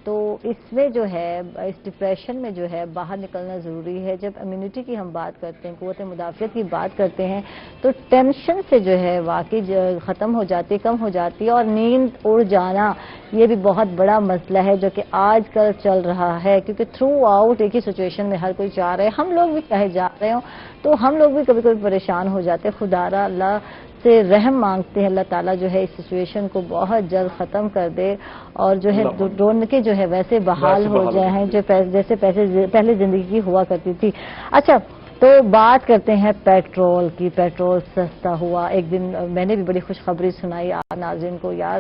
تو اس میں جو ہے اس ڈپریشن میں جو ہے باہر نکلنا ضروری ہے۔ جب امیونٹی کی ہم بات کرتے ہیں، قوت مدافعت کی بات کرتے ہیں، تو ٹینشن سے جو ہے واقعی ختم ہو جاتی، کم ہو جاتی ہے، اور نیند اڑ جانا یہ بھی بہت بڑا مسئلہ ہے جو کہ آج کل چل رہا ہے، کیونکہ تھرو آؤٹ ایک ہی سچویشن میں ہر کوئی چاہ رہے ہیں، ہم لوگ بھی چاہے جا رہے ہوں تو ہم لوگ بھی کبھی کبھی پریشان ہو جاتے ہیں۔ خدا را اللہ سے رحم مانگتے ہیں، اللہ تعالیٰ جو ہے اس سچویشن کو بہت جلد ختم کر دے، اور جو ہے رونقیں جو ہے ویسے بحال ہو جائیں جو جیسے پہلے زندگی کی ہوا کرتی تھی۔ اچھا، تو بات کرتے ہیں پیٹرول کی۔ پیٹرول سستا ہوا، ایک دن میں نے بھی بڑی خوشخبری سنائی آپ ناظرین کو، یار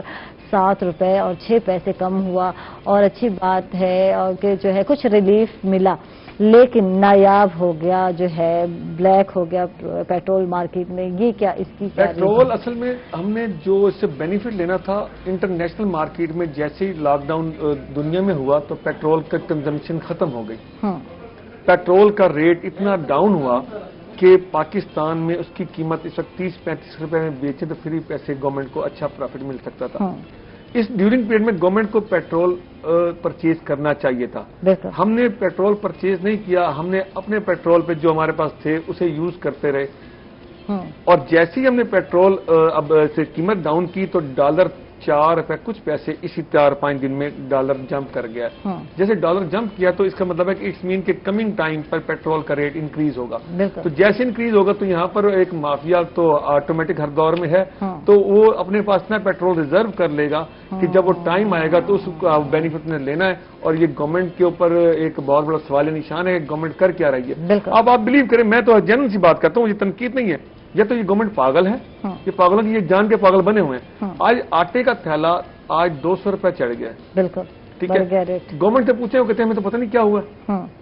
7 روپے اور 6 پیسے کم ہوا، اور اچھی بات ہے اور کہ جو ہے کچھ ریلیف ملا، لیکن نایاب ہو گیا جو ہے، بلیک ہو گیا پیٹرول مارکیٹ میں، یہ کیا اس کی کیا؟ پیٹرول اصل میں ہم نے جو اس سے بینیفٹ لینا تھا انٹرنیشنل مارکیٹ میں، جیسے ہی لاک ڈاؤن دنیا میں ہوا تو پیٹرول کا کنزمپشن ختم ہو گئی، پیٹرول کا ریٹ اتنا ڈاؤن ہوا کہ پاکستان میں اس کی قیمت اس وقت 30-35 روپے میں بیچے تو فری پیسے گورنمنٹ کو اچھا پروفٹ مل سکتا تھا۔ اس ڈیورنگ پیریڈ میں گورنمنٹ کو پیٹرول پرچیز کرنا چاہیے تھا، ہم نے پیٹرول پرچیز نہیں کیا، ہم نے اپنے پیٹرول پہ جو ہمارے پاس تھے اسے یوز کرتے رہے، اور جیسے ہی ہم نے پیٹرول اب سے قیمت ڈاؤن کی تو ڈالر 4 روپے کچھ پیسے اسی 4-5 دن میں ڈالر جمپ کر گیا۔ جیسے ڈالر جمپ کیا تو اس کا مطلب ہے کہ اٹس مین کہ کمنگ ٹائم پر پیٹرول کا ریٹ انکریز ہوگا، تو جیسے انکریز ہوگا تو یہاں پر ایک مافیا تو آٹومیٹک ہر دور میں ہے، تو وہ اپنے پاس اتنا پیٹرول ریزرو کر لے گا کہ جب وہ ٹائم آئے گا تو اس کا بینیفٹ نے لینا ہے، اور یہ گورنمنٹ کے اوپر ایک بہت بڑا سوال نشان ہے کہ گورنمنٹ کر کیا رہی ہے۔ اب آپ بلیو کریں، میں تو جنرل سی بات کرتا ہوں، یہ تنقید نہیں ہے، یا تو یہ گورنمنٹ پاگل ہے، یہ پاگلوں کی یہ جان کے پاگل بنے ہوئے ہیں۔ آج آٹے کا تھیلا آج 200 روپے چڑھ گیا ہے، بالکل ٹھیک ہے، گورنمنٹ سے پوچھے وہ کہتے ہیں ہمیں تو پتہ نہیں کیا ہوا،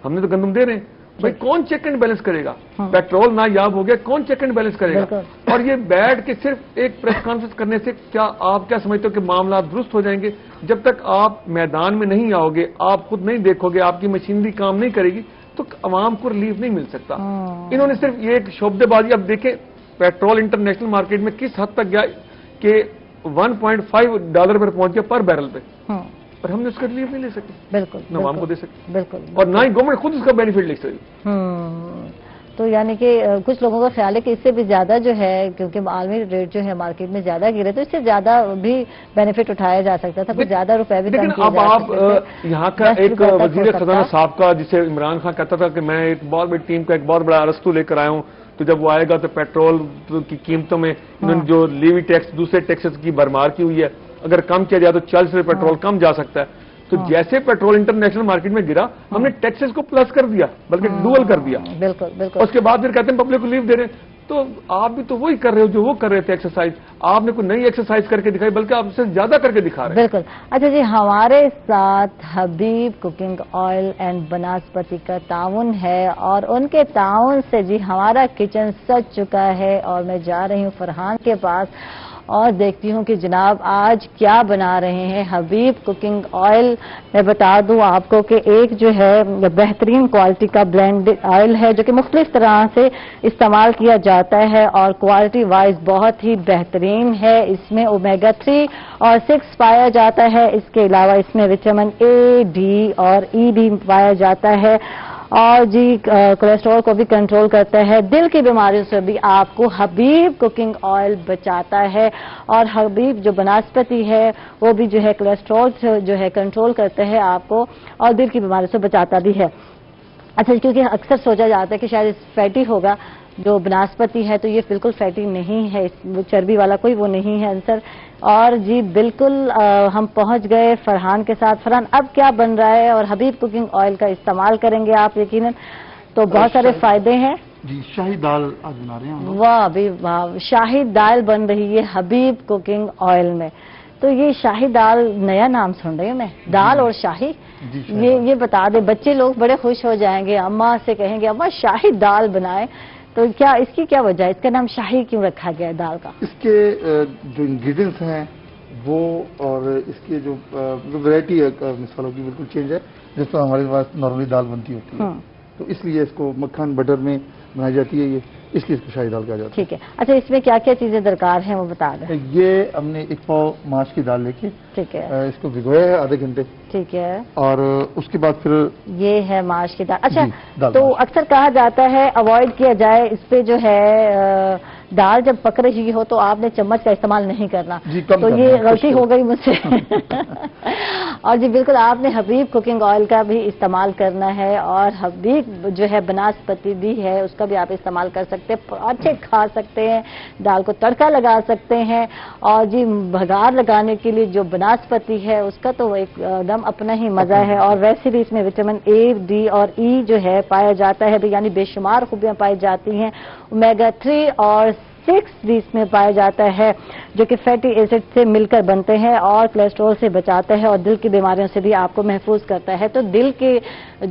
ہم نے تو گندم دے رہے ہیں، بھائی کون چیک اینڈ بیلنس کرے گا؟ پیٹرول نایاب ہو گیا، کون چیک اینڈ بیلنس کرے گا؟ اور یہ بیٹھ کے صرف ایک پریس کانفرنس کرنے سے کیا آپ کیا سمجھتے ہو کہ معاملات درست ہو جائیں گے؟ جب تک آپ میدان میں نہیں آؤ گے، آپ خود نہیں دیکھو گے، آپ کی مشینری کام نہیں کرے گی تو عوام کو ریلیف نہیں مل سکتا۔ انہوں نے صرف یہ ایک شعبے بازی، اب دیکھیں پیٹرول انٹرنیشنل مارکیٹ میں کس حد تک گیا کہ 1.5 ڈالر پر پہنچ گیا پر بیرل پہ، اور ہم نے اس کا ریلیف نہیں لے سکے، بالکل نہ عوام کو دے سکے، بالکل، اور نہ ہی گورنمنٹ خود اس کا بینیفٹ لے سکے۔ تو یعنی کہ کچھ لوگوں کا خیال ہے کہ اس سے بھی زیادہ جو ہے، کیونکہ عالمی ریٹ جو ہے مارکیٹ میں زیادہ گرے تو اس سے زیادہ بھی بینیفٹ اٹھایا جا سکتا تھا، کچھ زیادہ روپے بھی لیکن اب آپ یہاں کا ایک وزیر خزانہ صاحب کا جسے عمران خان کہتا تھا کہ میں ایک بہت بڑی ٹیم کا ایک بہت بڑا ارستو لے کر آیا ہوں، تو جب وہ آئے گا تو پیٹرول کی قیمتوں میں انہوں نے جو لیوی ٹیکس دوسرے ٹیکسز کی بھرمار کی ہوئی ہے، اگر کم کیا جائے تو 40 روپے پیٹرول کم جا سکتا ہے، تو جیسے پیٹرول انٹرنیشنل مارکیٹ میں گرا ہم نے ٹیکسز کو پلس کر دیا، بلکہ ڈوبل کر دیا، بالکل بالکل، اس کے بعد پھر کہتے ہیں پبلک کو لیو دے رہے ہیں۔ تو آپ بھی تو وہی کر رہے ہو جو وہ کر رہے تھے ایکسرسائز. آپ نے کوئی نئی ایکسرسائز کر کے دکھائی, بلکہ آپ سے زیادہ کر کے دکھا رہے ہیں. بالکل. اچھا جی, ہمارے ساتھ حبیب کوکنگ آئل اینڈ بناسپتی کا تعاون ہے, اور ان کے تعاون سے جی ہمارا کچن سج چکا ہے, اور میں جا رہی ہوں فرحان کے پاس اور دیکھتی ہوں کہ جناب آج کیا بنا رہے ہیں. حبیب کوکنگ آئل میں بتا دوں آپ کو کہ ایک جو ہے بہترین کوالٹی کا بلینڈ آئل ہے جو کہ مختلف طرح سے استعمال کیا جاتا ہے, اور کوالٹی وائز بہت ہی بہترین ہے. اس میں اومیگا 3 اور 6 پایا جاتا ہے. اس کے علاوہ اس میں وٹامن اے, ڈی اور ای بھی پایا جاتا ہے, اور جی کولیسٹرول کو بھی کنٹرول کرتا ہے. دل کی بیماریوں سے بھی آپ کو حبیب کوکنگ آئل بچاتا ہے, اور حبیب جو بناسپتی ہے وہ بھی جو ہے کولیسٹرول سے جو ہے کنٹرول کرتا ہے آپ کو, اور دل کی بیماریوں سے بچاتا بھی ہے. اچھا, کیونکہ اکثر سوچا جاتا ہے کہ شاید فیٹی ہوگا جو بناسپتی ہے, تو یہ بالکل فیٹی نہیں ہے, چربی والا کوئی وہ نہیں ہے عنصر. اور جی بالکل ہم پہنچ گئے فرحان کے ساتھ. فرحان, اب کیا بن رہا ہے؟ اور حبیب کوکنگ آئل کا استعمال کریں گے آپ یقیناً, تو بہت سارے فائدے ہیں. جی, شاہی دال آج بنا رہے ہیں. واہ بھی واہ, شاہی دال بن رہی ہے حبیب کوکنگ آئل میں. تو یہ شاہی دال نیا نام سن رہی ہوں میں, دال اور شاہی. یہ بتا دیں, بچے لوگ بڑے خوش ہو جائیں گے, اماں سے کہیں گے اماں شاہی دال بنائیں. تو کیا اس کی کیا وجہ ہے, اس کا نام شاہی کیوں رکھا گیا ہے دال کا؟ اس کے جو انگریڈینٹس ہیں وہ, اور اس کی جو ویرائٹی ہے مسالوں کی بالکل چینج ہے. جس طرح ہمارے پاس نارملی دال بنتی ہوتی ہے, تو اس لیے اس کو مکھن بٹر میں بنائی جاتی ہے, یہ اس لیے اس کو شاہی دال کہا جاتا ہے. ٹھیک ہے. اچھا, اس میں کیا کیا چیزیں درکار ہیں وہ بتا دیں. یہ ہم نے 1 پاؤ ماش کی دال لے کے ٹھیک ہے اس کو بھگویا ہے آدھے گھنٹے. ٹھیک ہے. اور اس کے بعد پھر یہ ہے ماش کی دال. اچھا, دال تو ماش. اکثر کہا جاتا ہے اوائڈ کیا جائے اس پہ جو ہے دال جب پک رہی ہو تو آپ نے چمچ کا استعمال نہیں کرنا. تو یہ غلطی ہو گئی مجھ سے. اور جی بالکل آپ نے حبیب کوکنگ آئل کا بھی استعمال کرنا ہے, اور حبیب جو ہے بناسپتی بھی ہے اس کا بھی آپ استعمال کر سکتے ہیں. اچھے کھا سکتے ہیں, دال کو تڑکا لگا سکتے ہیں, اور جی بھگار لگانے کے لیے جو بناسپتی ہے اس کا تو ایک دم اپنا ہی مزہ ہے. اور ویسے بھی اس میں وٹامن اے, ڈی اور ای جو ہے پایا جاتا ہے, یعنی بے شمار خوبیاں پائی جاتی ہیں. اومیگا 3 اور 6 بھی اس میں پایا جاتا ہے جو کہ فیٹی ایسڈ سے مل کر بنتے ہیں, اور کولیسٹرول سے بچاتا ہے, اور دل کی بیماریوں سے بھی آپ کو محفوظ کرتا ہے. تو دل کے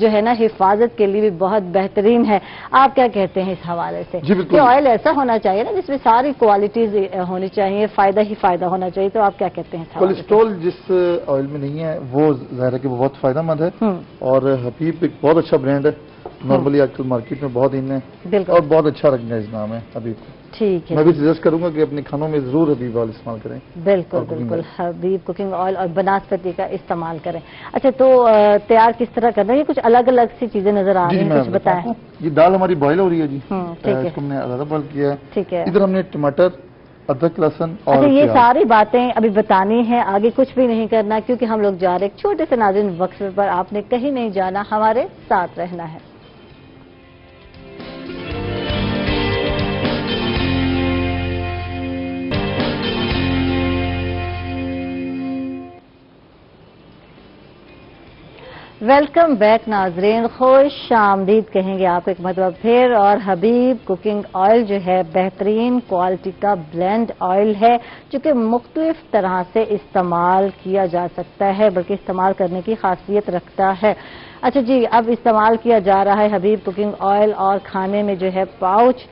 جو ہے نا حفاظت کے لیے بھی بہت بہترین ہے. آپ کیا کہتے ہیں اس حوالے سے؟ یہ آئل ایسا ہونا چاہیے نا جس میں ساری کوالٹیز ہونی چاہیے, فائدہ ہی فائدہ ہونا چاہیے. تو آپ کیا کہتے ہیں؟ کولیسٹرول جس آئل میں نہیں ہے وہ ظاہر ہے کہ وہ بہت فائدہ مند ہے, اور حبیب ایک بہت اچھا برانڈ ہے. نارملی آج کل مارکیٹ میں بہت ان ہے, اور بہت اچھا ریکگنائز نام ہے حبیب. ٹھیک ہے, میں بھی سجیسٹ کروں گا کہ اپنے کھانوں میں ضرور حبیب آئل استعمال کریں. بالکل بالکل, حبیب کوکنگ آئل اور بناسپتی کا استعمال کریں. اچھا, تو تیار کس طرح کرنا ہے؟ یہ کچھ الگ الگ سی چیزیں نظر آ رہی ہیں, کچھ بتائیں. یہ دال ہماری بوائل ہو رہی ہے جی, اس کو ہم نے آدھا بوائل کیا ہے. ٹھیک ہے. ادھر ہم نے ٹماٹر, ادرک, لہسن اور یہ ساری باتیں ابھی بتانی ہیں, آگے کچھ بھی نہیں کرنا کیونکہ ہم لوگ جا رہے ہیں ایک چھوٹے سے ناظرین وقفے پر. آپ نے کہیں نہیں جانا, ہمارے ساتھ رہنا ہے. ویلکم بیک ناظرین, خوش آمدید کہیں گے آپ ایک مرتبہ پھر. اور حبیب کوکنگ آئل جو ہے بہترین کوالٹی کا بلینڈ آئل ہے جو کہ مختلف طرح سے استعمال کیا جا سکتا ہے, بلکہ استعمال کرنے کی خاصیت رکھتا ہے. اچھا جی, اب استعمال کیا جا رہا ہے حبیب کوکنگ آئل, اور کھانے میں جو ہے پاؤچ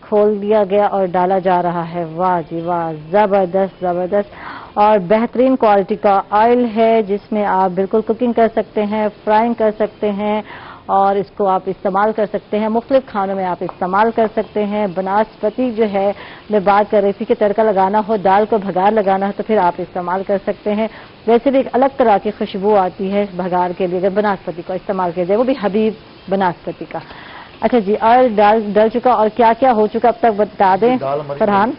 کھول دیا گیا اور ڈالا جا رہا ہے. واہ جی واہ, زبردست زبردست, اور بہترین کوالٹی کا آئل ہے جس میں آپ بالکل کوکنگ کر سکتے ہیں, فرائنگ کر سکتے ہیں, اور اس کو آپ استعمال کر سکتے ہیں مختلف کھانوں میں آپ استعمال کر سکتے ہیں. بناسپتی جو ہے میں بات کر رہی تھی کہ تڑکا لگانا ہو, دال کو بھگار لگانا ہو تو پھر آپ استعمال کر سکتے ہیں. ویسے بھی ایک الگ طرح کی خوشبو آتی ہے بھگار کے لیے اگر بناسپتی کو استعمال کیا جائے, وہ بھی حبیب بناسپتی کا. اچھا جی, آئل ڈل چکا, اور کیا کیا ہو چکا اب تک بتا دیں فرحان.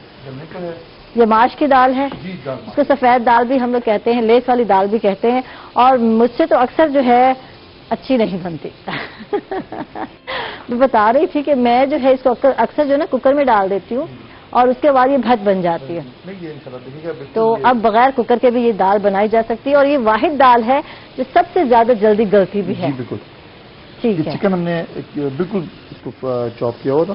یہ ماش کی دال ہے, اس کو سفید دال بھی ہم لوگ کہتے ہیں, لیس والی دال بھی کہتے ہیں, اور مجھ سے تو اکثر جو ہے اچھی نہیں بنتی. میں بتا رہی تھی کہ میں جو ہے اس کو اکثر جو ہے نا کوکر میں ڈال دیتی ہوں, اور اس کے بعد یہ بھت بن جاتی ہے. تو اب بغیر کوکر کے بھی یہ دال بنائی جا سکتی ہے, اور یہ واحد دال ہے جو سب سے زیادہ جلدی گلتی بھی ہے. بالکل. ٹھیک ہے. چکن ہم نے بالکل اس کو چاپ کیا ہوا تھا,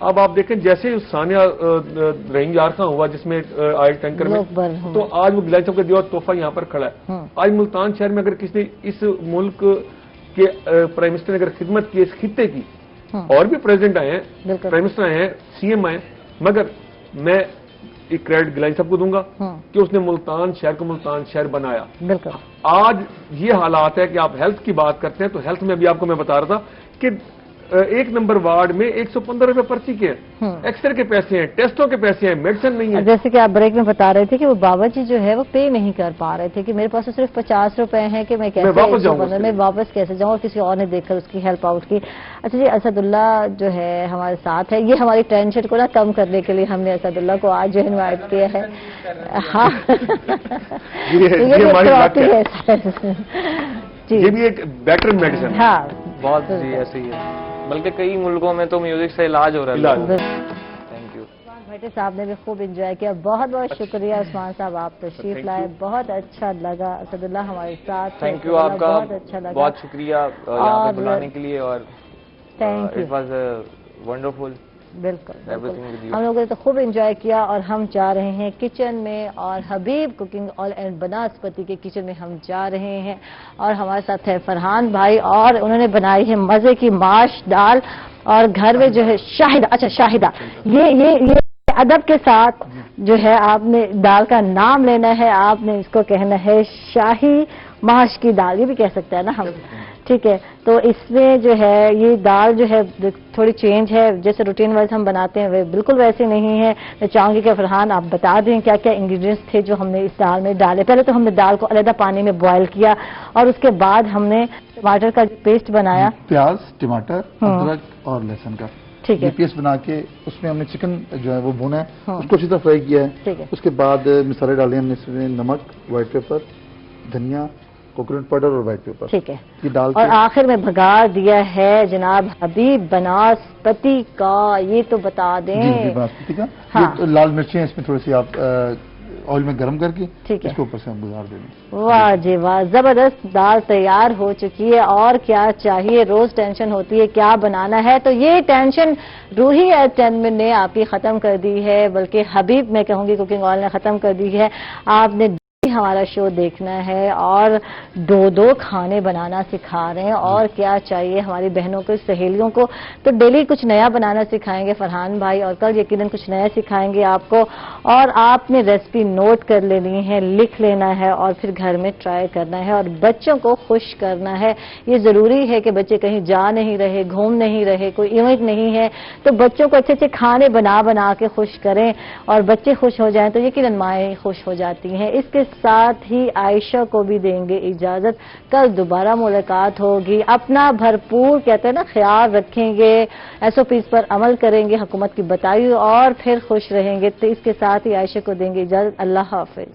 اب آپ دیکھیں جیسے ثانیہ رحیم یار خان ہوا جس میں آئل ٹینکر میں، تو آج وہ گلائن صاحب کا دیا تحفہ یہاں پر کھڑا ہے. آج ملتان شہر میں اگر کسی نے اس ملک کے پرائم منسٹر نے اگر خدمت کی اس خطے کی، اور بھی پریزیڈنٹ آئے ہیں، پرائم منسٹر آئے ہیں، سی ایم آئے ہیں، مگر میں ایک کریڈٹ گلائن صاحب کو دوں گا کہ اس نے ملتان شہر کو ملتان شہر بنایا. آج یہ حالات ہے کہ آپ ہیلتھ کی بات کرتے ہیں تو ہیلتھ میں ابھی آپ کو میں بتا رہا تھا کہ 1 نمبر وارڈ میں 115 روپے پرچی کے ہیں، ایکس رے کے پیسے ہیں، ٹیسٹوں کے پیسے ہیں، میڈیسن نہیں ہے. جیسے کہ آپ بریک میں بتا رہے تھے کہ وہ بابا جی جو ہے وہ پے نہیں کر پا رہے تھے کہ میرے پاس تو صرف 50 روپے ہیں کہ میں کیسے میں واپس کیسے جاؤں، اور کسی اور نے دیکھ کر اس کی ہیلپ آؤٹ کی. اچھا جی، اسد اللہ جو ہے ہمارے ساتھ ہے، یہ ہماری ٹینشن کو نا کم کرنے کے لیے ہم نے اسد اللہ کو آج جو انوائٹ کیا ہے. ہاں یہ بھی ایک بیٹر میڈیسن. ہاں بہت جی ایسے ہی ہے، بلکہ کئی ملکوں میں تو میوزک سے علاج ہو رہا ہے. Thank you. بھٹے صاحب نے بھی خوب انجوائے کیا. بہت بہت شکریہ عثمان صاحب، آپ تشریف لائے، بہت اچھا لگا. اسد اللہ ہمارے ساتھ. تھینک یو آپ کا، بہت اچھا لگا، بہت شکریہ یہاں پہ بلانے کے لیے، اور اٹ واز ونڈرفل. بالکل ہم لوگوں نے تو خوب انجوائے کیا. اور ہم جا رہے ہیں کچن میں، اور حبیب کوکنگ آل اینڈ بناسپتی کے کچن میں ہم جا رہے ہیں، اور ہمارے ساتھ ہے فرحان بھائی، اور انہوں نے بنائی ہے مزے کی ماش دال، اور گھر میں جو ہے شاہدہ. اچھا شاہدہ، یہ ادب کے ساتھ جو ہے آپ نے دال کا نام لینا ہے، آپ نے اس کو کہنا ہے شاہی ماش کی دال، یہ بھی کہہ سکتے ہیں نا ہم، ٹھیک ہے. تو اس میں جو ہے یہ دال جو ہے تھوڑی چینج ہے، جیسے روٹین وائز ہم بناتے ہیں وہ بالکل ویسے نہیں ہے. میں چاہوں گی کہ فرحان آپ بتا دیں کیا کیا انگریڈینٹس تھے جو ہم نے اس دال میں ڈالے. پہلے تو ہم نے دال کو علیحدہ پانی میں بوائل کیا، اور اس کے بعد ہم نے ٹماٹر کا پیسٹ بنایا، پیاز، ٹماٹر، ادرک اور لہسن کا ٹھیک ہے، پیسٹ بنا کے اس میں ہم نے چکن جو ہے وہ بھونا ہے، اس کو اچھی طرح فرائی کیا ہے. ٹھیک ہے. اس کے بعد مسالے ڈالے ہم نے، اس میں نمک، وائٹ پیپر، دھنیا، کوکونٹ پاؤڈر اور وائٹ پیپر. ٹھیک ہے. یہ ڈال اور آخر میں بھگا دیا ہے جناب حبیب بناسپتی کا. یہ تو بتا دیں. جی بناسپتی کا. یہ لال مرچیں اس میں تھوڑی سی آپ آئل میں گرم کر کے اس کے اوپر سے ہم گزار دیں گے. واہ جی واہ، زبردست دال تیار ہو چکی ہے. اور کیا چاہیے؟ روز ٹینشن ہوتی ہے کیا بنانا ہے، تو یہ ٹینشن روحی ایٹ10 نے آپ کی ختم کر دی ہے، بلکہ حبیب میں کہوں گی کوکنگ آئل نے ختم کر دی ہے. آپ نے ہمارا شو دیکھنا ہے اور 2 کھانے بنانا سکھا رہے ہیں. اور کیا چاہیے ہماری بہنوں کو، سہیلیوں کو، تو ڈیلی کچھ نیا بنانا سکھائیں گے فرحان بھائی، اور کل یقیناً کچھ نیا سکھائیں گے آپ کو. اور آپ نے ریسپی نوٹ کر لینی ہے، لکھ لینا ہے، اور پھر گھر میں ٹرائی کرنا ہے، اور بچوں کو خوش کرنا ہے. یہ ضروری ہے کہ بچے کہیں جا نہیں رہے، گھوم نہیں رہے، کوئی ایونٹ نہیں ہے، تو بچوں کو اچھے اچھے کھانے بنا کے خوش کریں، اور بچے خوش ہو جائیں تو یقیناً مائیں خوش ہو جاتی ہیں. اس کے ساتھ ہی عائشہ کو بھی دیں گے اجازت. کل دوبارہ ملاقات ہوگی. اپنا بھرپور کہتے ہیں نا خیال رکھیں گے، SOPs پر عمل کریں گے حکومت کی بتائی، اور پھر خوش رہیں گے. تو اس کے ساتھ ہی عائشہ کو دیں گے اجازت. اللہ حافظ.